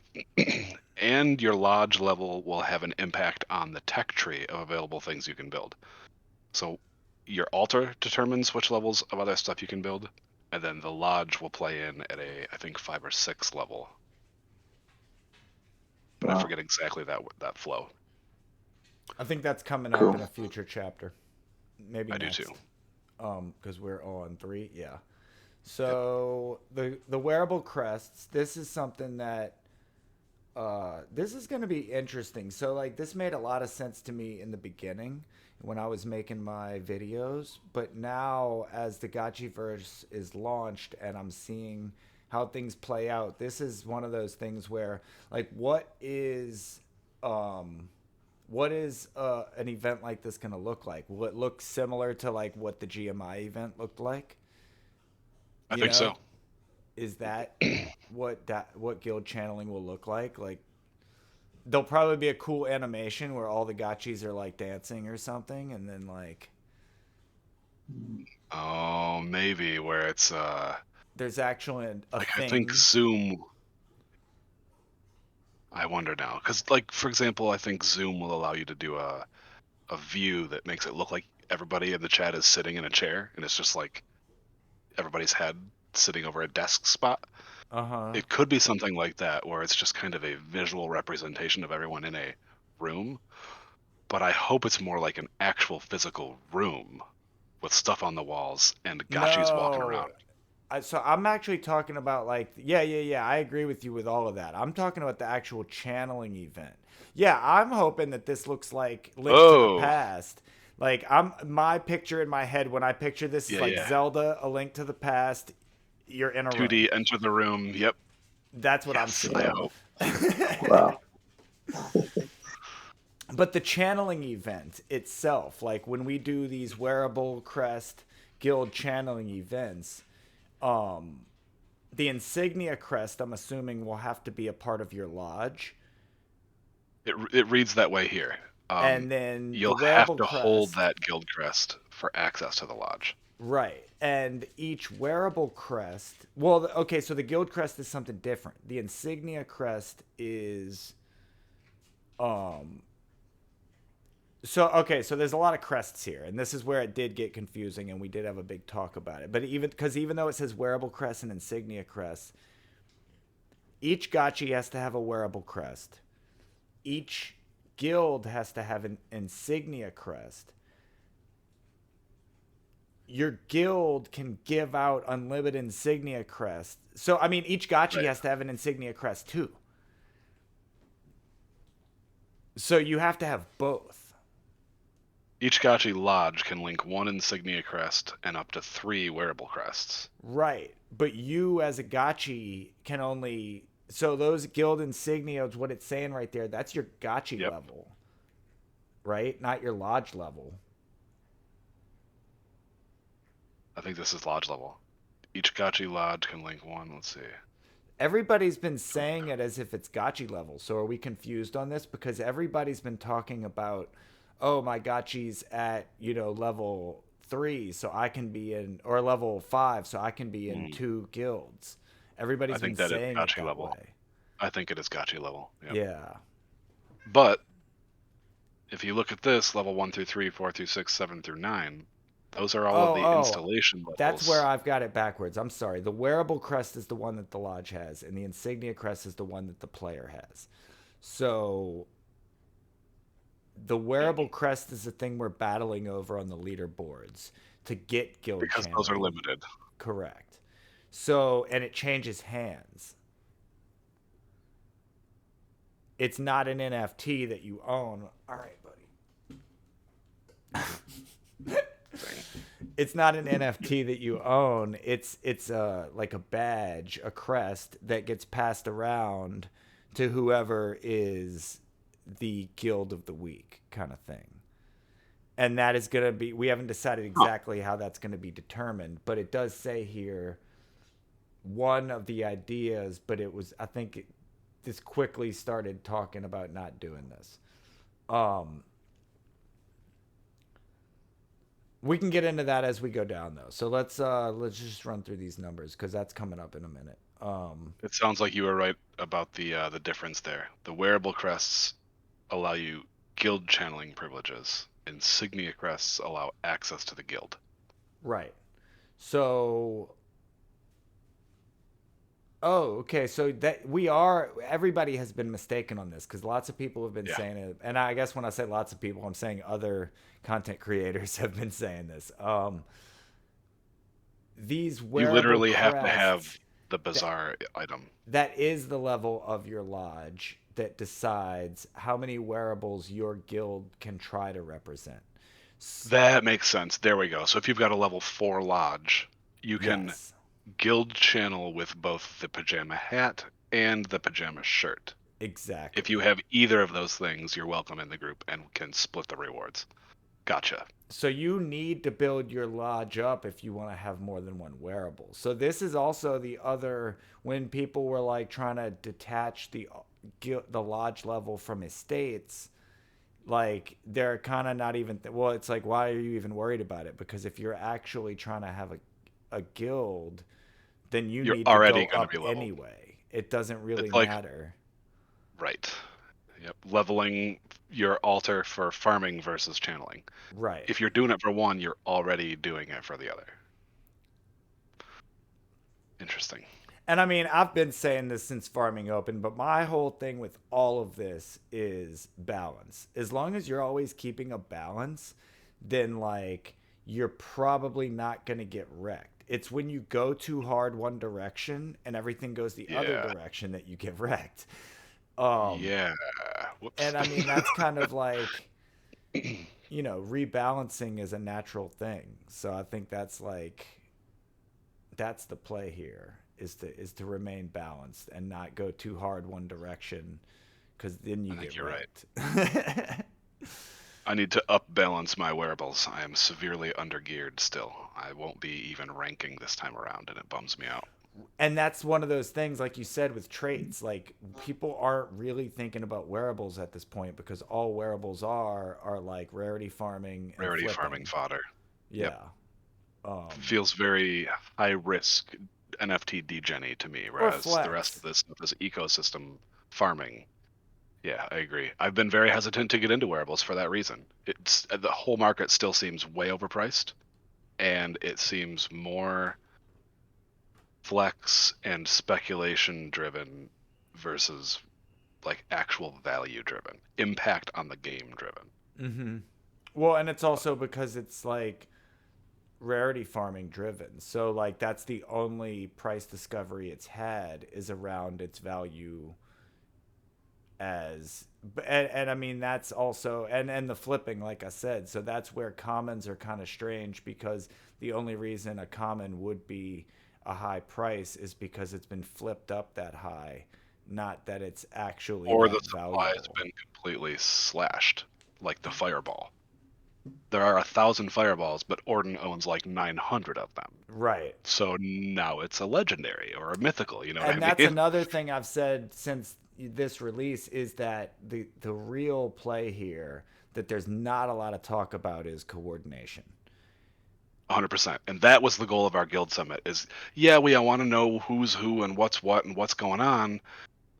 and your lodge level will have an impact on the tech tree of available things you can build. So your altar determines which levels of other stuff you can build, and then the lodge will play in at I think 5 or 6 level. But I Wow. forget exactly that flow. I think that's coming up Cool. in a future chapter. Maybe I next. do too. Because we're on 3. Yeah. So the wearable crests. This is something that. This is going to be interesting. So like this made a lot of sense to me in the beginning when I was making my videos, but now as the Gotchiverse is launched and I'm seeing how things play out, this is one of those things where like what is an event like this going to look like? Will it look similar to like what the GMI event looked like? I You think know, so. is that what guild channeling will look like? Like there'll probably be a cool animation where all the gotchis are like dancing or something, and then like Oh, maybe where it's there's actually a like I think thing. Zoom. I wonder now, because like for example, I think Zoom will allow you to do a view that makes it look like everybody in the chat is sitting in a chair, and it's just like everybody's head sitting over a desk spot. Uh-huh. It could be something like that, where it's just kind of a visual representation of everyone in a room. But I hope it's more like an actual physical room with stuff on the walls and gotchis walking No. around. So I'm actually talking about like yeah. I agree with you with all of that. I'm talking about the actual channeling event. Yeah, I'm hoping that this looks like Link to the Oh, Past. Like my picture in my head when I picture this is yeah, like yeah. Zelda, A Link to the Past. You're in a room. 2D, enter the room. Yep. That's what I'm Yes, I seeing. Wow. hope. Wow. But the channeling event itself, like when we do these wearable crest guild channeling events, the insignia crest, I'm assuming, will have to be a part of your lodge. It reads that way here. And then the You'll have wearable to hold crest, that guild crest for access to the lodge. right. And each wearable crest, well, okay, so the guild crest is something different. The insignia crest is So there's a lot of crests here, and this is where it did get confusing, and we did have a big talk about it. But even though it says wearable crest and insignia crest, each gotchi has to have a wearable crest. Each guild has to have an insignia crest. Your guild can give out unlimited insignia crest. So I mean, each gotchi has to have an insignia crest too. So you have to have both. Each Gotchi lodge can link 1 insignia crest and up to 3 wearable crests. Right. But you as a gotchi can only... So those guild insignias, what it's saying right there, that's your gotchi level. Right? Not your lodge level. I think this is lodge level. Each Gotchi lodge can link 1. Let's see. Everybody's been saying it as if it's gotchi level. So are we confused on this? Because everybody's been talking about, oh, my gotchi's at, level 3, so I can be in, or level 5, so I can be in 2 guilds. Everybody's been saying it that level. way. I think it is gotchi level. Yep. Yeah. But if you look at this, level 1 through 3, 4 through 6, 7 through 9, those are all of the installation levels. That's where I've got it backwards. I'm sorry. The wearable crest is the one that the lodge has, and the insignia crest is the one that the player has. So the wearable crest is the thing we're battling over on the leaderboards to get guild because channeling. Those are limited. Correct. So, and it changes hands. It's not an NFT that you own. All right, buddy. It's not an NFT that you own. It's like a badge, a crest that gets passed around to whoever is the guild of the week kind of thing. And that is going to be, we haven't decided exactly how that's going to be determined, but it does say here one of the ideas, but it was, I think this quickly started talking about not doing this. We can get into that as we go down, though. So let's just run through these numbers because that's coming up in a minute. It sounds like you were right about the difference there. The wearable crests allow you guild channeling privileges. Insignia crests allow access to the guild. Right. So... Oh, okay. So that everybody has been mistaken on this because lots of people have been saying it. And I guess when I say lots of people, I'm saying other content creators have been saying this. These wearable You literally have to crests, have the bizarre item. That is the level of your lodge that decides how many wearables your guild can try to represent. That makes sense. There we go. So if you've got a level 4 lodge, you can guild channel with both the pajama hat and the pajama shirt. Exactly. If you have either of those things, you're welcome in the group and can split the rewards. Gotcha. So you need to build your lodge up if you want to have more than one wearable. So this is also the other, when people were like trying to detach the lodge level from estates, like they're kind of not even, well, it's like, why are you even worried about it? Because if you're actually trying to have a guild, then you're need to go up anyway. It doesn't really matter. Right. Yep. Leveling your altar for farming versus channeling. Right. If you're doing it for one, you're already doing it for the other. Interesting. And I mean, I've been saying this since Farming Open, but my whole thing with all of this is balance. As long as you're always keeping a balance, then like you're probably not going to get wrecked. It's when you go too hard one direction and everything goes the other direction that you get wrecked. Whoops. And I mean, that's kind of like, rebalancing is a natural thing. So I think that's the play here is to remain balanced and not go too hard one direction because then you get wrecked. Right. I need to up balance my wearables. I am severely undergeared still. I won't be even ranking this time around, and it bums me out. And that's one of those things, like you said, with traits. Like people aren't really thinking about wearables at this point because all wearables are like rarity farming. Rarity farming fodder. Yeah. Yep. Feels very high risk NFT degen-y to me, whereas the rest of this stuff is ecosystem farming. Yeah, I agree. I've been very hesitant to get into wearables for that reason. It's the whole market still seems way overpriced, and it seems more flex and speculation driven versus like actual value driven, impact on the game driven. Mm-hmm. Well, and it's also because it's like rarity farming driven. So like that's the only price discovery it's had is around its value as and I mean that's also and the flipping like I said. So that's where commons are kind of strange because the only reason a common would be a high price is because it's been flipped up that high, not that it's actually Or the that supply has valuable. been completely slashed, like the fireball. There are 1,000 fireballs, but Orden owns like 900 of them. Right. So now it's a legendary or a mythical, you know what I And that's mean? another thing I've said since this release is that the real play here that there's not a lot of talk about is coordination. 100%. And that was the goal of our guild summit is, yeah, we want to know who's who and what's what and what's going on,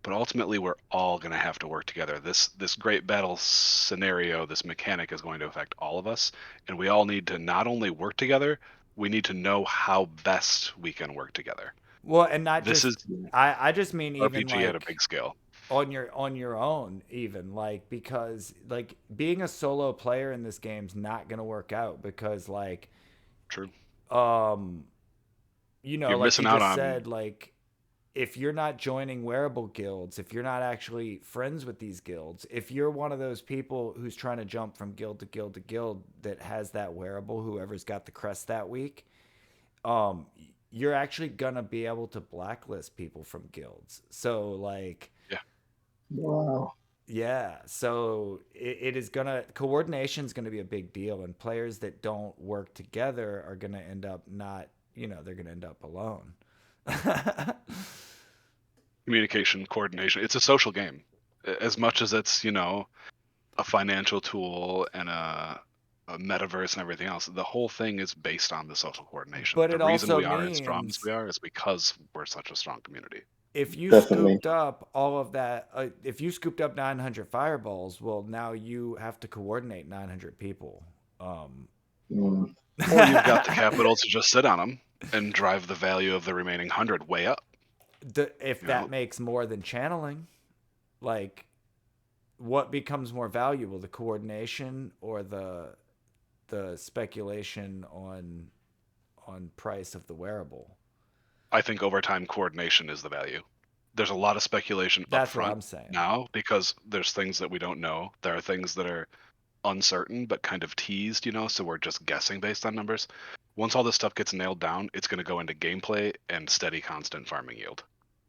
but ultimately we're all going to have to work together. This great battle scenario, this mechanic is going to affect all of us, and we all need to not only work together, we need to know how best we can work together. Well, and not This is just I just mean even RPG at a like big scale. on your own even like because like being a solo player in this game's not going to work out because like True. um You're like you missing out just on said like if you're not joining wearable guilds, if you're not actually friends with these guilds, if you're one of those people who's trying to jump from guild to guild to guild that has that wearable, whoever's got the crest that week, um, you're actually gonna be able to blacklist people from guilds. So like, yeah. Wow. yeah, so it is gonna coordination is gonna be a big deal, and players that don't work together are gonna end up not, they're gonna end up alone. Communication, coordination. It's a social game. As much as it's, a financial tool and a metaverse and everything else, the whole thing is based on the social coordination. But The it reason also we are as strong as means we are is because we're such a strong community. if you Definitely. scooped up all of that, if you scooped up 900 fireballs, well, now you have to coordinate 900 people. Mm. Or you've got the capital to just sit on them and drive the value of the remaining 100 way up. If You that know, makes more than channeling, like what becomes more valuable, the coordination or the speculation on price of the wearable? I think over time coordination is the value. There's a lot of speculation up That's what front I'm saying. now because there's things that we don't know. There are things that are uncertain but kind of teased, so we're just guessing based on numbers. Once all this stuff gets nailed down, it's going to go into gameplay and steady constant farming yield.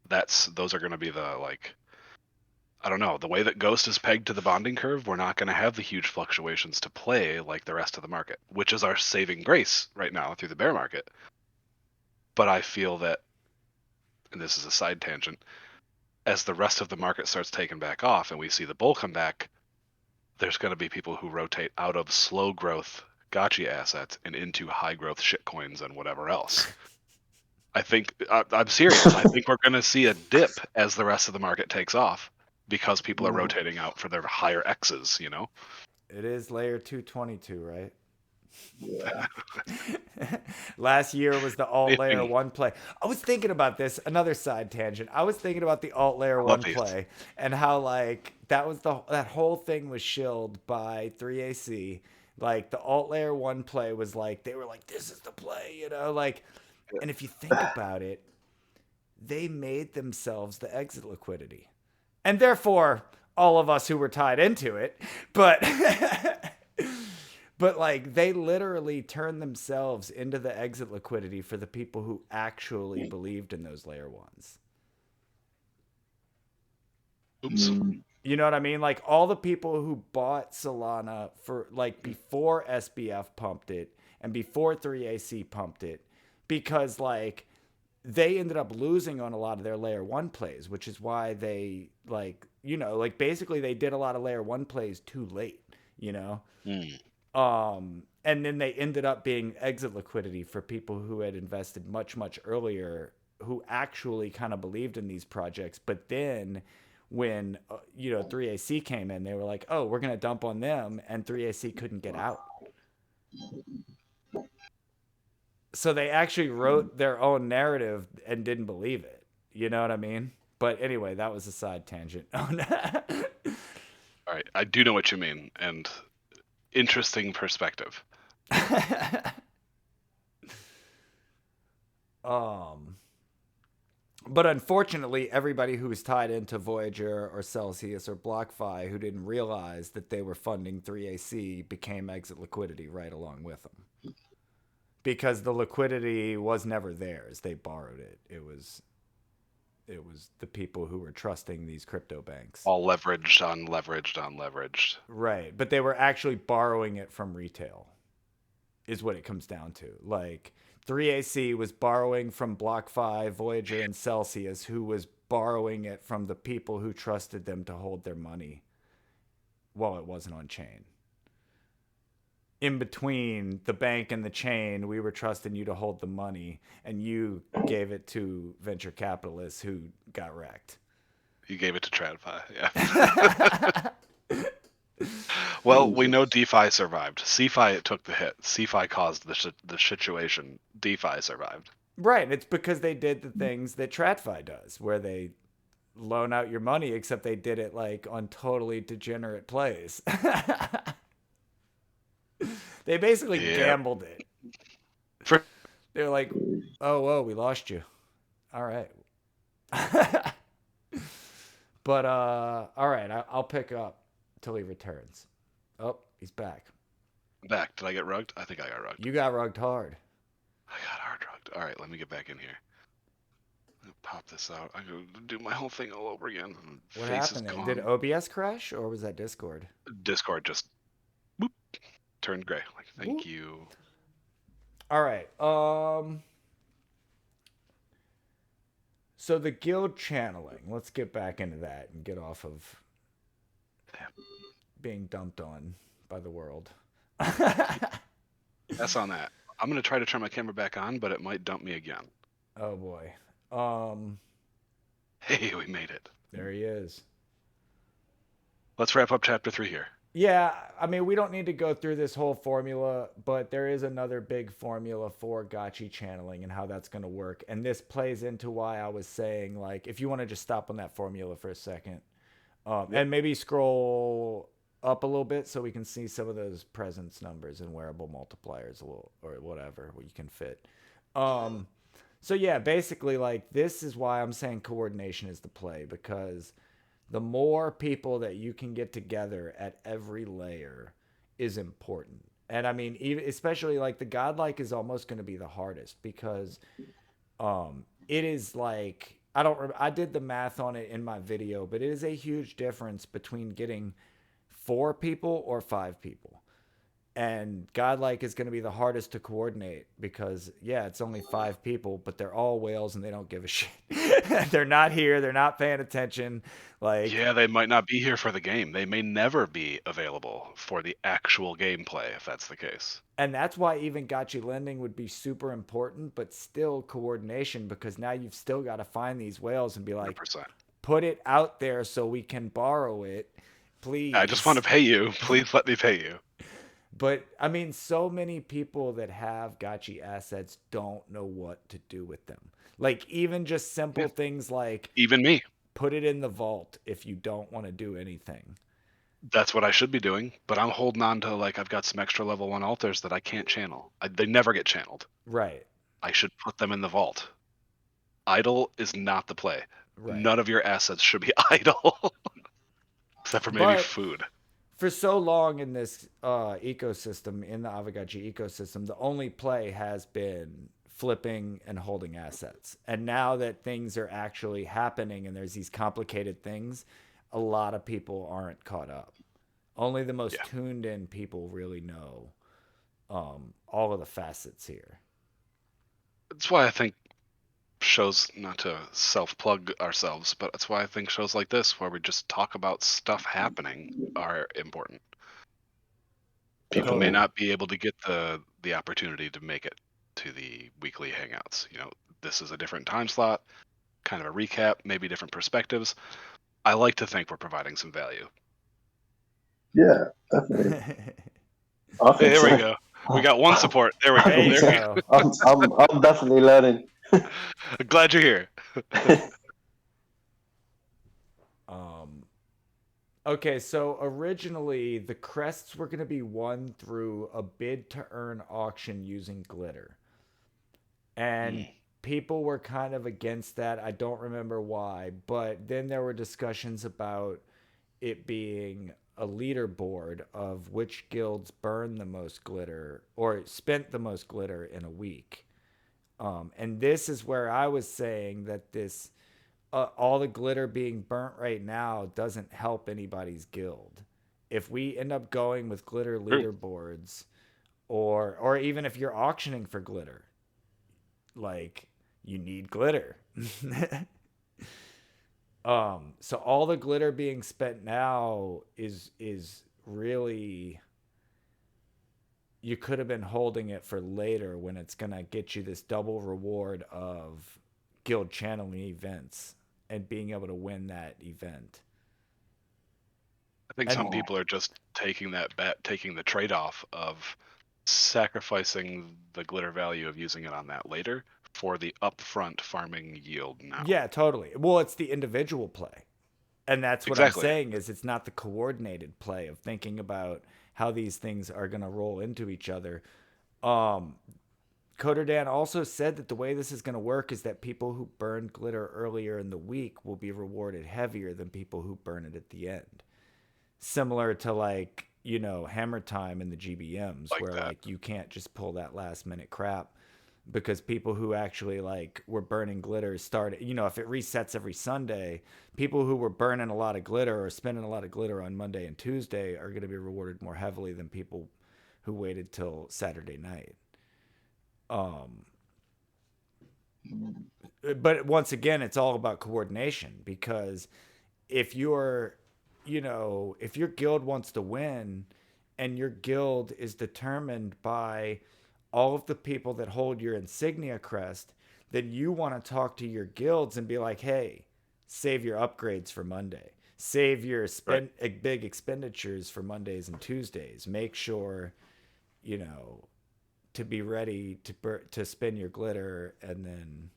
Those are going to be the like I don't know, the way that Ghost is pegged to the bonding curve, we're not going to have the huge fluctuations to play like the rest of the market, which is our saving grace right now through the bear market. But I feel that, and this is a side tangent, as the rest of the market starts taking back off and we see the bull come back, there's going to be people who rotate out of slow growth gotcha assets and into high growth shitcoins and whatever else. I think I'm serious. I think we're going to see a dip as the rest of the market takes off because people are rotating out for their higher X's. It is layer 222, right? Yeah. Last year was the alt layer Anything, one play. I was thinking about this, another side tangent. I was thinking about the alt layer I love one these. play and how like that whole thing was shilled by 3AC. Like the alt layer one play was like they were like this is the play, like and if you think about it, they made themselves the exit liquidity. And therefore all of us who were tied into it, but but like they literally turned themselves into the exit liquidity for the people who actually believed in those layer ones. Oops. Mm. You know what I mean? Like all the people who bought Solana for like before SBF pumped it and before 3AC pumped it, because like they ended up losing on a lot of their layer one plays, which is why they like basically they did a lot of layer one plays too late, you know? Mm. And then they ended up being exit liquidity for people who had invested much, much earlier who actually kind of believed in these projects. But then when 3AC came in. They were like, oh, we're going to dump on them, and 3AC couldn't get out. So they actually wrote their own narrative and didn't believe it. You know what I mean? But anyway, that was a side tangent. All right, I do know what you mean, and interesting perspective. But unfortunately, everybody who was tied into Voyager or Celsius or BlockFi who didn't realize that they were funding 3AC became exit liquidity right along with them. Because the liquidity was never theirs. They borrowed it. It was the people who were trusting these crypto banks. All leveraged on leveraged on leveraged. Right. But they were actually borrowing it from retail is what it comes down to. Like 3AC was borrowing from BlockFi, Voyager, and Celsius, who was borrowing it from the people who trusted them to hold their money while it wasn't on chain. In between the bank and the chain, we were trusting you to hold the money, and you gave it to venture capitalists who got wrecked. You gave it to TradFi, yeah. Well, we know DeFi survived. CeFi, it took the hit. CeFi caused the situation. DeFi survived. Right. It's because they did the things that TradFi does, where they loan out your money, except they did it like on totally degenerate plays. They basically gambled it. They're like, oh, we lost you. All right. But, all right, I'll pick up till he returns. Oh, he's back. Back. Did I get rugged? I think I got rugged. You got rugged hard. I got hard rugged. All right, let me get back in here. Pop this out. I'm going to do my whole thing all over again. What happened then? Did OBS crash, or was that Discord? Discord just boop, turned gray. Like, thank you. All right. So the guild channeling. Let's get back into that and get off of being dumped on by the world. That's on that. I'm going to try to turn my camera back on, but it might dump me again. Oh, boy. Hey, we made it. There he is. Let's wrap up chapter 3 here. Yeah, I mean, we don't need to go through this whole formula, but there is another big formula for Gotchi channeling and how that's going to work. And this plays into why I was saying, like, if you want to just stop on that formula for a second, and maybe scroll up a little bit so we can see some of those presence numbers and wearable multipliers a little, or whatever you can fit. So yeah, basically, like, this is why I'm saying coordination is the play, because the more people that you can get together at every layer is important. And I mean, even especially like the godlike is almost going to be the hardest, because it is like, I did the math on it in my video, but it is a huge difference between getting 4 people or 5 people. And godlike is going to be the hardest to coordinate because, yeah, it's only 5 people, but they're all whales and they don't give a shit. They're not here. They're not paying attention. Like, yeah, they might not be here for the game. They may never be available for the actual gameplay, if that's the case. And that's why even Gotchi lending would be super important, but still coordination, because now you've still got to find these whales and be like, 100%. Put it out there so we can borrow it, please. I just want to pay you. Please let me pay you. But, I mean, so many people that have Gotchi assets don't know what to do with them. Like, even just simple things like... Even me. Put it in the vault if you don't want to do anything. That's what I should be doing, but I'm holding on to, like, I've got some extra level 1 altars that I can't channel. They never get channeled. Right. I should put them in the vault. Idle is not the play. Right. None of your assets should be idle. Except for maybe food. For so long in this ecosystem, in the Aavegotchi ecosystem, the only play has been flipping and holding assets. And now that things are actually happening and there's these complicated things, a lot of people aren't caught up. Only the most tuned in people really know all of the facets here. That's why I think shows, not to self-plug ourselves, but that's why I think shows like this, where we just talk about stuff happening, are important. People may not be able to get the opportunity to make it to the weekly hangouts. You know, this is a different time slot, kind of a recap, maybe different perspectives. I like to think we're providing some value. Yeah, definitely. I Hey, think there so. we go. We got one support. There we I go. There you think There we go. so. I'm definitely learning. go. Glad you're here. Um, okay, so originally the crests were going to be won through a bid to earn auction using glitter. And people were kind of against that. I don't remember why, but then there were discussions about it being a leaderboard of which guilds burned the most glitter or spent the most glitter in a week. And this is where I was saying that this all the glitter being burnt right now doesn't help anybody's guild. If we end up going with glitter True. leaderboards, or even if you're auctioning for glitter, like you need glitter. So all the glitter being spent now is really, you could have been holding it for later when it's gonna get you this double reward of guild channeling events and being able to win that event. I think And some people are just taking that bet, taking the trade-off of sacrificing the glitter value of using it on that later for the upfront farming yield now. yeah, totally. Well, it's the individual play. And that's what I'm Exactly. saying is it's not the coordinated play of thinking about how these things are going to roll into each other. Um, Coder Dan also said that the way this is going to work is that people who burn glitter earlier in the week will be rewarded heavier than people who burn it at the end. Similar to like, hammer time in the GBMs Like where that. like you can't just pull that last minute crap because people who actually like were burning glitter started, if it resets every Sunday, people who were burning a lot of glitter or spending a lot of glitter on Monday and Tuesday are going to be rewarded more heavily than people who waited till Saturday night. But once again, it's all about coordination because if you're, if your guild wants to win and your guild is determined by all of the people that hold your insignia crest, then you want to talk to your guilds and be like, hey, save your upgrades for Monday. Save your big expenditures for Mondays and Tuesdays. Make sure, to be ready to spin your glitter and then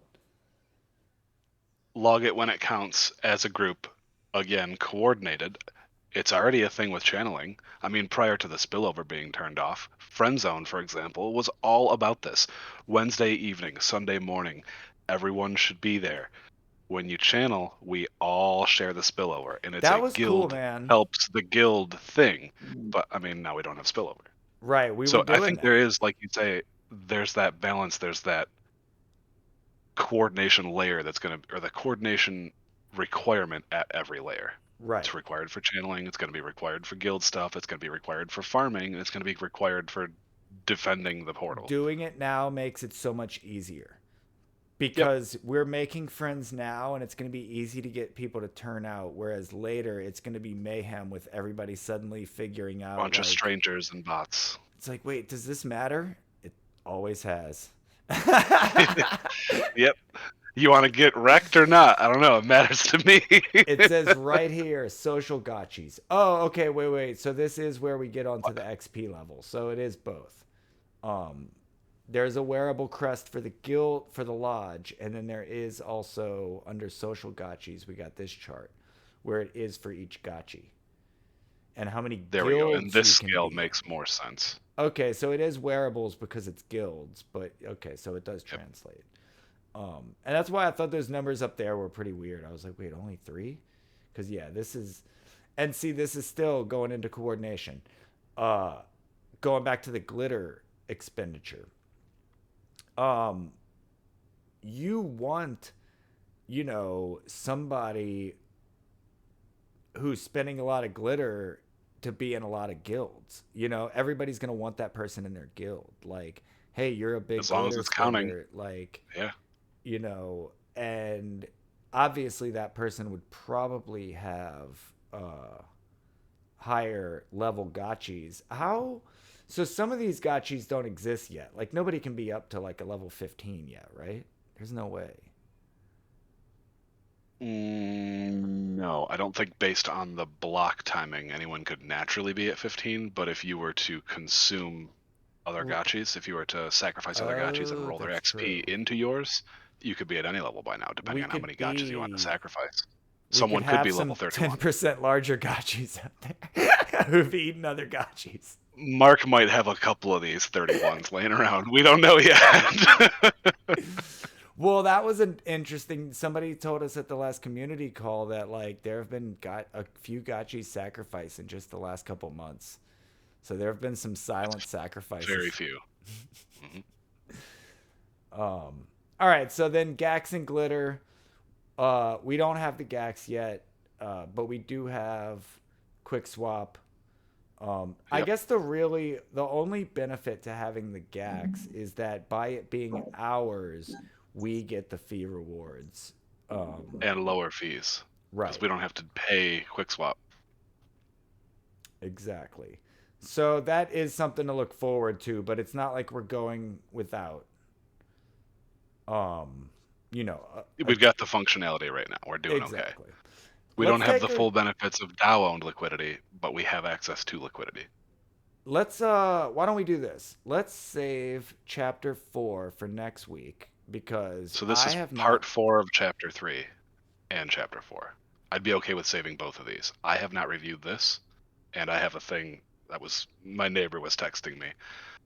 Log it when it counts as a group. Again, coordinated. It's already a thing with channeling. I mean, prior to the spillover being turned off, Friend Zone, for example, was all about this. Wednesday evening, Sunday morning, everyone should be there. When you channel, we all share the spillover, and it's that a was cool, guild man. helps the guild thing. But I mean, now we don't have spillover. Right, we were So I doing think there that. is, like you say, there's that balance, there's that coordination layer that's going to, or the coordination requirement at every layer. Right. It's required for channeling, it's going to be required for guild stuff, it's going to be required for farming, and it's going to be required for defending the portal. Doing it now makes it so much easier Yep. because we're making friends now and it's going to be easy to get people to turn out, whereas later it's going to be mayhem with everybody suddenly figuring out Bunch of like, strangers and bots. it's like, wait, does this matter? It always has. Yep. You want to get wrecked or not? I don't know. It matters to me. It says right here, social gotchis. Oh, okay, wait. So this is where we get onto the XP level. So it is both. There's a wearable crest for the guild, for the lodge, and then there is also under social gotchis, we got this chart where it is for each gotchi and how many There guilds we go. And this you can scale be makes in. more sense. Okay, so it is wearables because it's guilds, but okay, so it does translate. And that's why I thought those numbers up there were pretty weird. I was like, wait, only 3? Because yeah, this is, and see, this is still going into coordination. Going back to the glitter expenditure. You want, somebody who's spending a lot of glitter to be in a lot of guilds. Everybody's gonna want that person in their guild. Like, hey, you're a big As long as glitter it's counting. spender. Like, Yeah. And obviously that person would probably have higher level gotchis. How? So some of these gotchis don't exist yet. Like nobody can be up to like a level 15 yet, right? There's no way. No, I don't think based on the block timing anyone could naturally be at 15, but if you were to consume other gotchis, if you were to sacrifice other gotchis and Oh, roll their that's XP true. into yours, you could be at any level by now, depending We on how could many gotchis you want to be. sacrifice. We could Someone could have be level some 31. 10% larger gotchis out there who've eaten other gotchis. Mark might have a couple of these 31s laying around. We don't know yet. Well, that was an interesting. Somebody told us at the last community call that like there have been a few gotchis sacrificed in just the last couple months. So there have been some silent Very sacrifices. few. Mhm. All right, so then Gax and Glitter. We don't have the Gax yet, but we do have Quick Swap. I Yep. guess the only benefit to having the Gax is that by it being ours, we get the fee rewards. And lower fees. Because Right, we don't have to pay Quick Swap. exactly. So that is something to look forward to, but it's not like we're going without. Um, you know, We've got the functionality right now. We're doing okay. exactly. We don't Let's have the take a full benefits of DAO-owned liquidity, but we have access to liquidity. let's why don't we do this? Let's save chapter 4 for next week because So this I is have part not 4 of chapter 3 and chapter 4. I'd be okay with saving both of these. I have not reviewed this, and I have a thing that was my neighbor was texting me.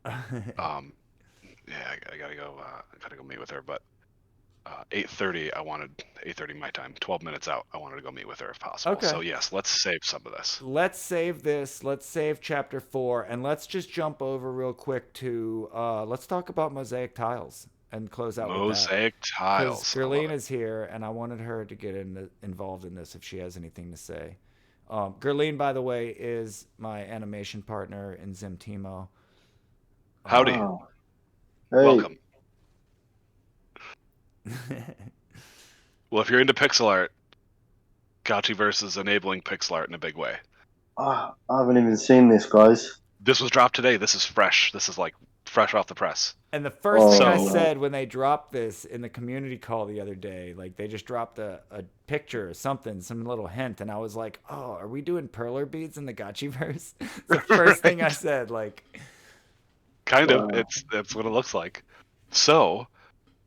Yeah, I gotta go. I gotta go meet with her. But 8:30, 8:30 my time. 12 minutes out, I wanted to go meet with her if possible. Okay. So yes, let's save some of this. Let's save this. Let's save chapter 4 and let's just jump over real quick to let's talk about Mosaic Tiles and close out with that. Mosaic Because Tiles. I love Gerline it. is here, and I wanted her to get involved in this if she has anything to say. Gerline, by the way, is my animation partner in Zimtimo. Howdy. Oh, hey, Welcome. Well, if you're into pixel art, Gotchiverse is enabling pixel art in a big way. I haven't even seen this, guys. This was dropped today. This is fresh. This is like fresh off the press. And the first thing I So- said when they dropped this in the community call the other day, like they just dropped a picture or something, some little hint, and I was like, "Oh, are we doing perler beads in the Gotchiverse?" The first thing I said, like, Kind of. Wow. That's what it looks like. So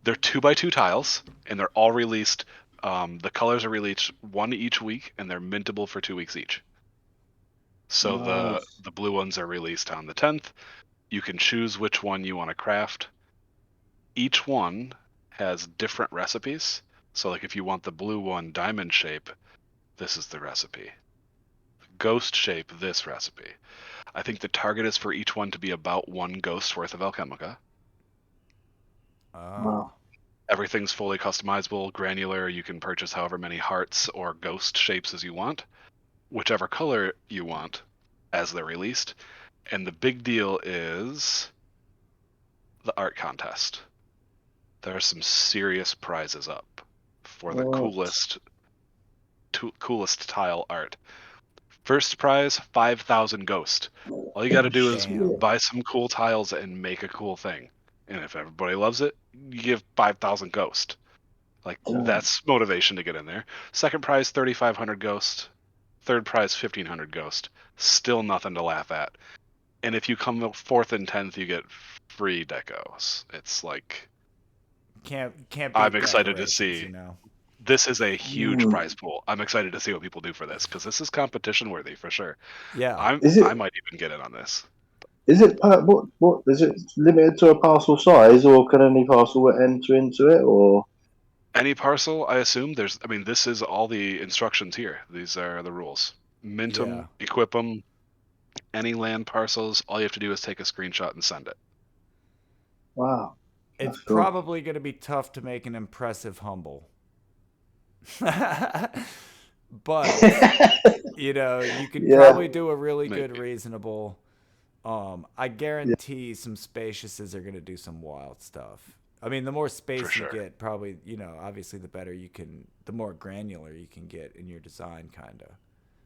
they're 2x2 tiles, and they're all released. The colors are released one each week, and they're mintable for 2 weeks each. So Nice. the blue ones are released on the 10th. You can choose which one you want to craft. Each one has different recipes. So like if you want the blue one diamond shape, this is the recipe. Ghost shape, this recipe. I think the target is for each one to be about 1 ghost worth of alchemica. "Oh, Wow. Everything's fully customizable, granular. You can purchase however many hearts or ghost shapes as you want, whichever color you want as they're released. And the big deal is the art contest. There are some serious prizes up for the What? coolest tile art. First prize, 5,000 ghost. All you got to do is damn." buy some cool tiles and make a cool thing. And if everybody loves it, you give 5,000 ghost. Like, Damn. that's motivation to get in there. Second prize, 3,500 ghost. Third prize, 1,500 ghost. Still nothing to laugh at. And if you come up 4th and 10th, you get free decos. It's like, Can't beat I'm excited to decorations, see. you know." This is a huge Mm. prize pool. I'm excited to see what people do for this because this is competition worthy for sure. Yeah. Is it? I might even get in on this. Is it? What? Is it limited to a parcel size, or can any parcel enter into it? Or Any parcel, I assume this is all the instructions here. These are the rules. Mint them, Yeah. equip them. Any land parcels, all you have to do is take a screenshot and send it. wow, It's that's cool. probably going to be tough to make an impressive humble. But you know, you could Yeah. probably do a really good Maybe. reasonable. I guarantee some spaciouses are going to do some wild stuff. I mean, the more space For you sure. get, probably, obviously the better the more granular you can get in your design, kind of.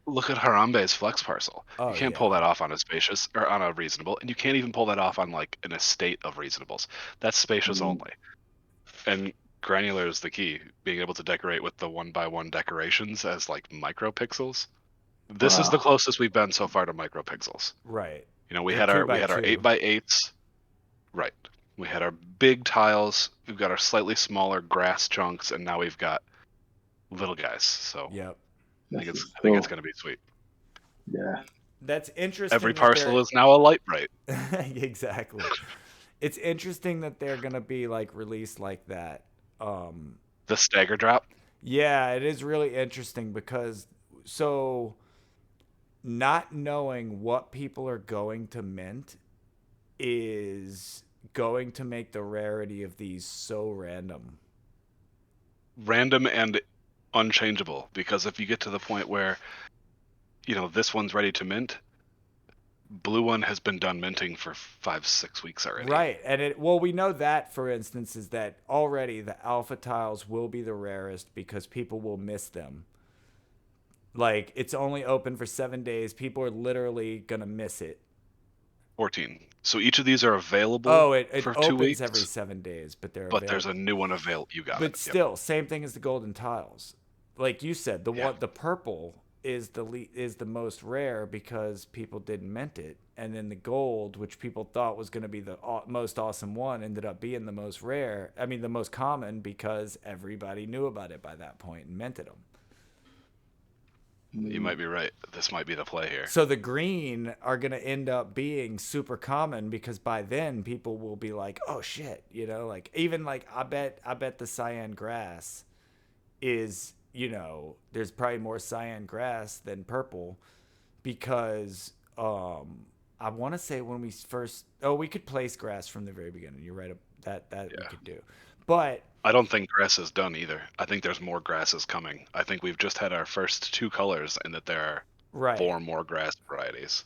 Look at Harambe's flex parcel. Oh, You can't yeah. pull that off on a spacious or on a reasonable, and you can't even pull that off on like an estate of reasonables. That's spacious Mm. only. And granular is the key. Being able to decorate with the 1x1 decorations as like micropixels. This is the Wow. closest we've been so far to micropixels. Right. You know, we They're had 2 our by 2. 8x8s. Right. We had our big tiles. We've got our slightly smaller grass chunks, and now we've got little guys. So Yep. I think This is it's cool. going to be sweet. Yeah. That's interesting. Every that parcel is now a light bright. Exactly. It's interesting that they're gonna be like released like that. The stagger drop. Yeah, it is really interesting because so not knowing what people are going to mint is going to make the rarity of these so random. Random and unchangeable, because if you get to the point where, you know, this one's ready to mint, blue one has been done minting for 5-6 weeks already. Right. And we know that, for instance, is that already the alpha tiles will be the rarest because people will miss them. Like, it's only open for 7 days. People are literally going to miss it. 14. So each of these are available It for 2 opens weeks. every 7 days, but they're But available. there's a new one available. You got But it. Yep. still, same thing as the golden tiles. Like you said, the purple is the most rare because people didn't mint it, and then the gold, which people thought was going to be the most awesome one, ended up being the most rare. I mean, the most common because everybody knew about it by that point and minted them. You might be right. This might be the play here. So the green are going to end up being super common because by then people will be like, "Oh shit," you know, like even like I bet the cyan grass is, you know, there's probably more cyan grass than purple because I want to say when we first we could place grass from the very beginning. You're right, that we could do. But I don't think grass is done either. I think there's more grasses coming. I think we've just had our first 2 colors and that there are 4 more grass varieties.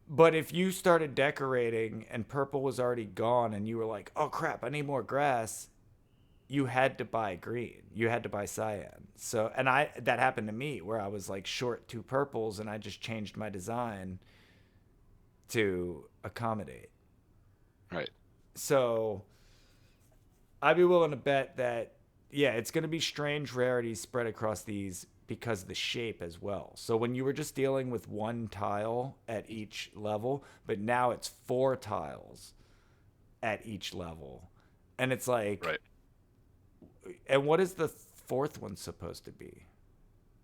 But if you started decorating and purple was already gone and you were like, "Oh crap, I need more grass," you had to buy green. You had to buy cyan. So, and that happened to me where I was like short 2 purples and I just changed my design to accommodate. Right. So, I'd be willing to bet that it's going to be strange rarities spread across these because of the shape as well. So when you were just dealing with 1 tile at each level, but now it's 4 tiles at each level. And it's like, right. And what is the 4th one supposed to be?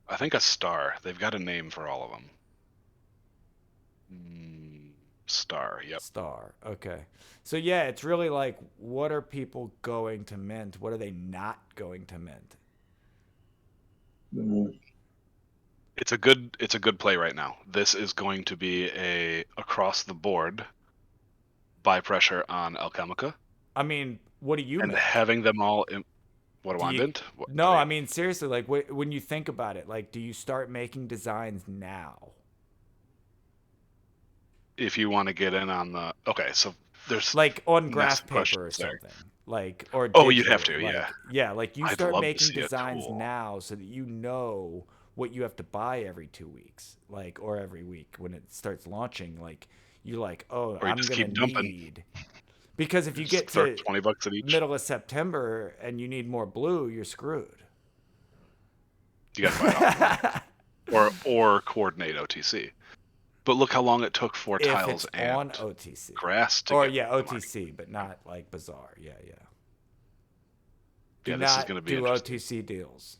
I think a star. They've got a name for all of them. Star, yep. Star. Okay. So yeah, it's really like, what are people going to mint? What are they not going to mint? It's a good play right now. This is going to be a across the board buy pressure on Alchemica. I mean, what do you and mint? having them all in what do I mint? No, I mean seriously, like when you think about it, like do you start making designs now? If you want to get in on the so there's like on graph paper or there. something, like or you'd have to, like you I'd start love to making see a designs tool. now so that you know what you have to buy every 2 weeks, like or every week when it starts launching. Like you're like, oh, Or you I'm just gonna keep dumping. need, because if you get throw to $20 at each. middle of September and you need more blue, you're screwed. You gotta buy it off. or coordinate OTC. But look how long it took for If tiles it's and on OTC. grass to or get yeah, the OTC, money. but not like Bazaar. Yeah. This not is gonna be do interesting. OTC deals.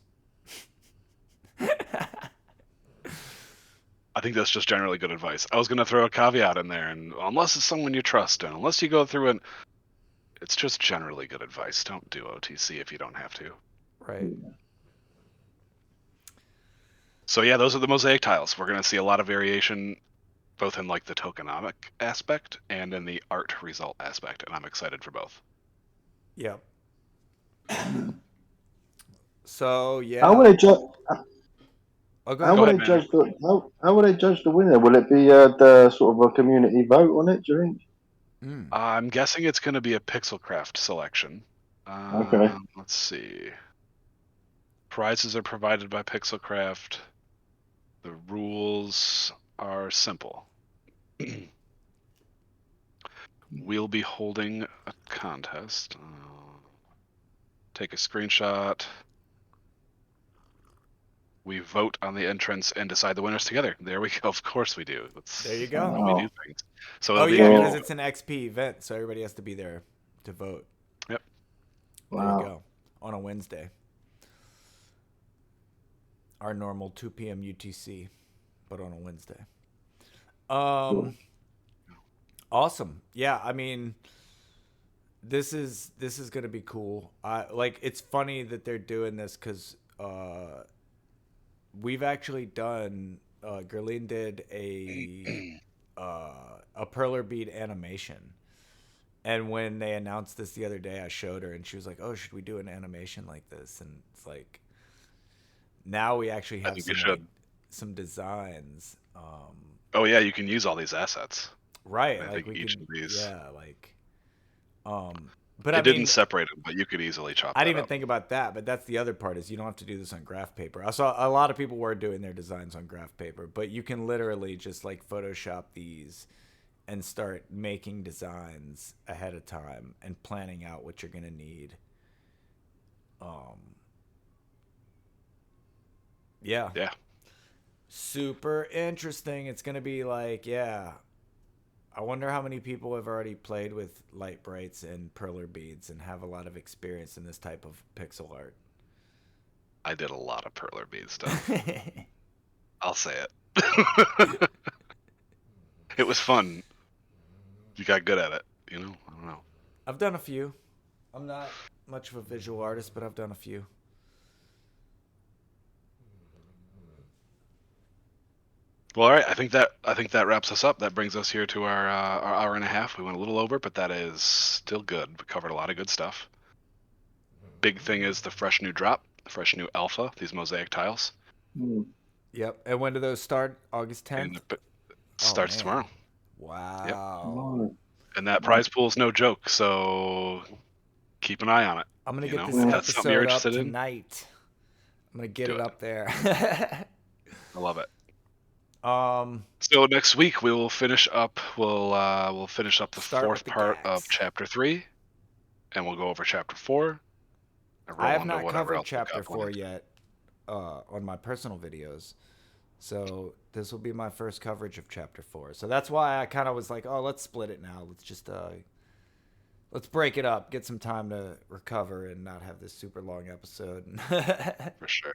I think that's just generally good advice. I was gonna throw a caveat in there, and unless it's someone you trust, and unless you go through it, it's just generally good advice. Don't do OTC if you don't have to. Right. So yeah, those are the Mosaic tiles. We're gonna see a lot of variation, both in like the tokenomic aspect and in the art result aspect, and I'm excited for both. Yep. So yeah. How would they judge? Oh, How would they judge the? How would they judge the winner? Will it be the sort of a community vote on it? Do you think? I'm guessing it's going to be a Pixelcraft selection. Okay. Let's see. Prizes are provided by Pixelcraft. The rules are simple. We'll be holding a contest. take a screenshot. We vote on the entrance and decide the winners together. There we go. Of course we do. There you go. How we do things. So Oh it'll be yeah, cool. because it's an XP event, so everybody has to be there to vote. Yep. There Wow. you go. On a Wednesday. Our normal 2 p.m. UTC, but on a Wednesday. Awesome. Yeah, I mean, this is gonna be cool. It's funny that they're doing this because we've actually done. Gerline did a perler bead animation, and when they announced this the other day, I showed her, and she was like, "Oh, should we do an animation like this?" And it's like, now we actually have some designs. Oh yeah, you can use all these assets. Right, I like think we each can, of these. yeah, like, but It I didn't mean, separate them, but you could easily chop. I didn't that even up. think about that. But that's the other part is you don't have to do this on graph paper. I saw a lot of people were doing their designs on graph paper, but you can literally just like Photoshop these and start making designs ahead of time and planning out what you're gonna need. Yeah. Yeah. Super interesting. It's gonna be like, yeah. I wonder how many people have already played with light brights and perler beads and have a lot of experience in this type of pixel art. I did a lot of perler bead stuff. I'll say it. It was fun. You got good at it, you know? I don't know. I've done a few. I'm not much of a visual artist, but I've done a few. Well, all right. I think that wraps us up. That brings us here to our hour and a half. We went a little over, but that is still good. We covered a lot of good stuff. Big thing is the fresh new drop, the fresh new alpha. These Mosaic Tiles. Yep. And when do those start? August 10th? And it starts tomorrow. Wow. And that prize pool is no joke, so keep an eye on it. I'm going to get know, this if that's something you're episode up interested in, tonight. I'm going to get do it it. up there. I love it. So next week we will finish up. We'll finish up the Start with fourth the part gags. of chapter 3, and we'll go over chapter 4. And roll I have on to not whatever covered else we got chapter going 4 into. yet on my personal videos. So this will be my first coverage of chapter 4. So that's why I kind of was like, oh, let's split it now. Let's just let's break it up, get some time to recover and not have this super long episode. For sure.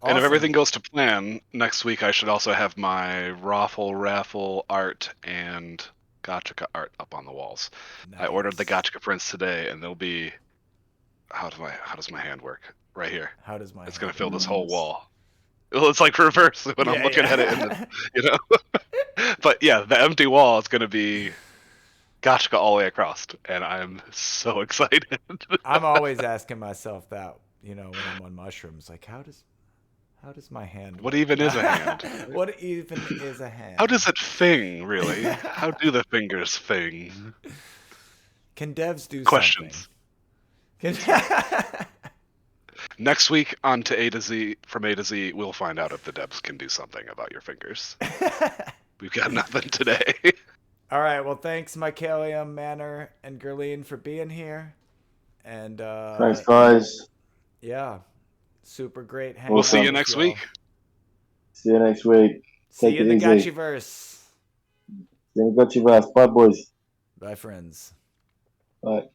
Awesome. And if everything goes to plan, next week I should also have my raffle art and Gotchica art up on the walls. Nice. I ordered the Gotchica prints today, and they'll be. How does my hand work? Right here. How does my It's hand gonna fill work? this whole wall. Well, it's like reverse when I'm looking at it, you know. But yeah, the empty wall is gonna be Gotchica all the way across, and I'm so excited. I'm always asking myself that, when I'm on mushrooms, like how does my hand work? What even is a hand? What even is a hand? How does it fing, really? How do the fingers fing? Can devs do Questions. something? Next week on to A to Z, from A to Z, we'll find out if the devs can do something about your fingers. We've got nothing today. All right. Well, thanks, Michaelia, Manor, and Gerline for being here. And Thanks, guys. Yeah, super great. We'll see you hanging out next with y'all. week. See you next week. See Take you in it the easy. Gotchiverse. See you in the Gotchiverse. Bye, boys. Bye, friends. Bye.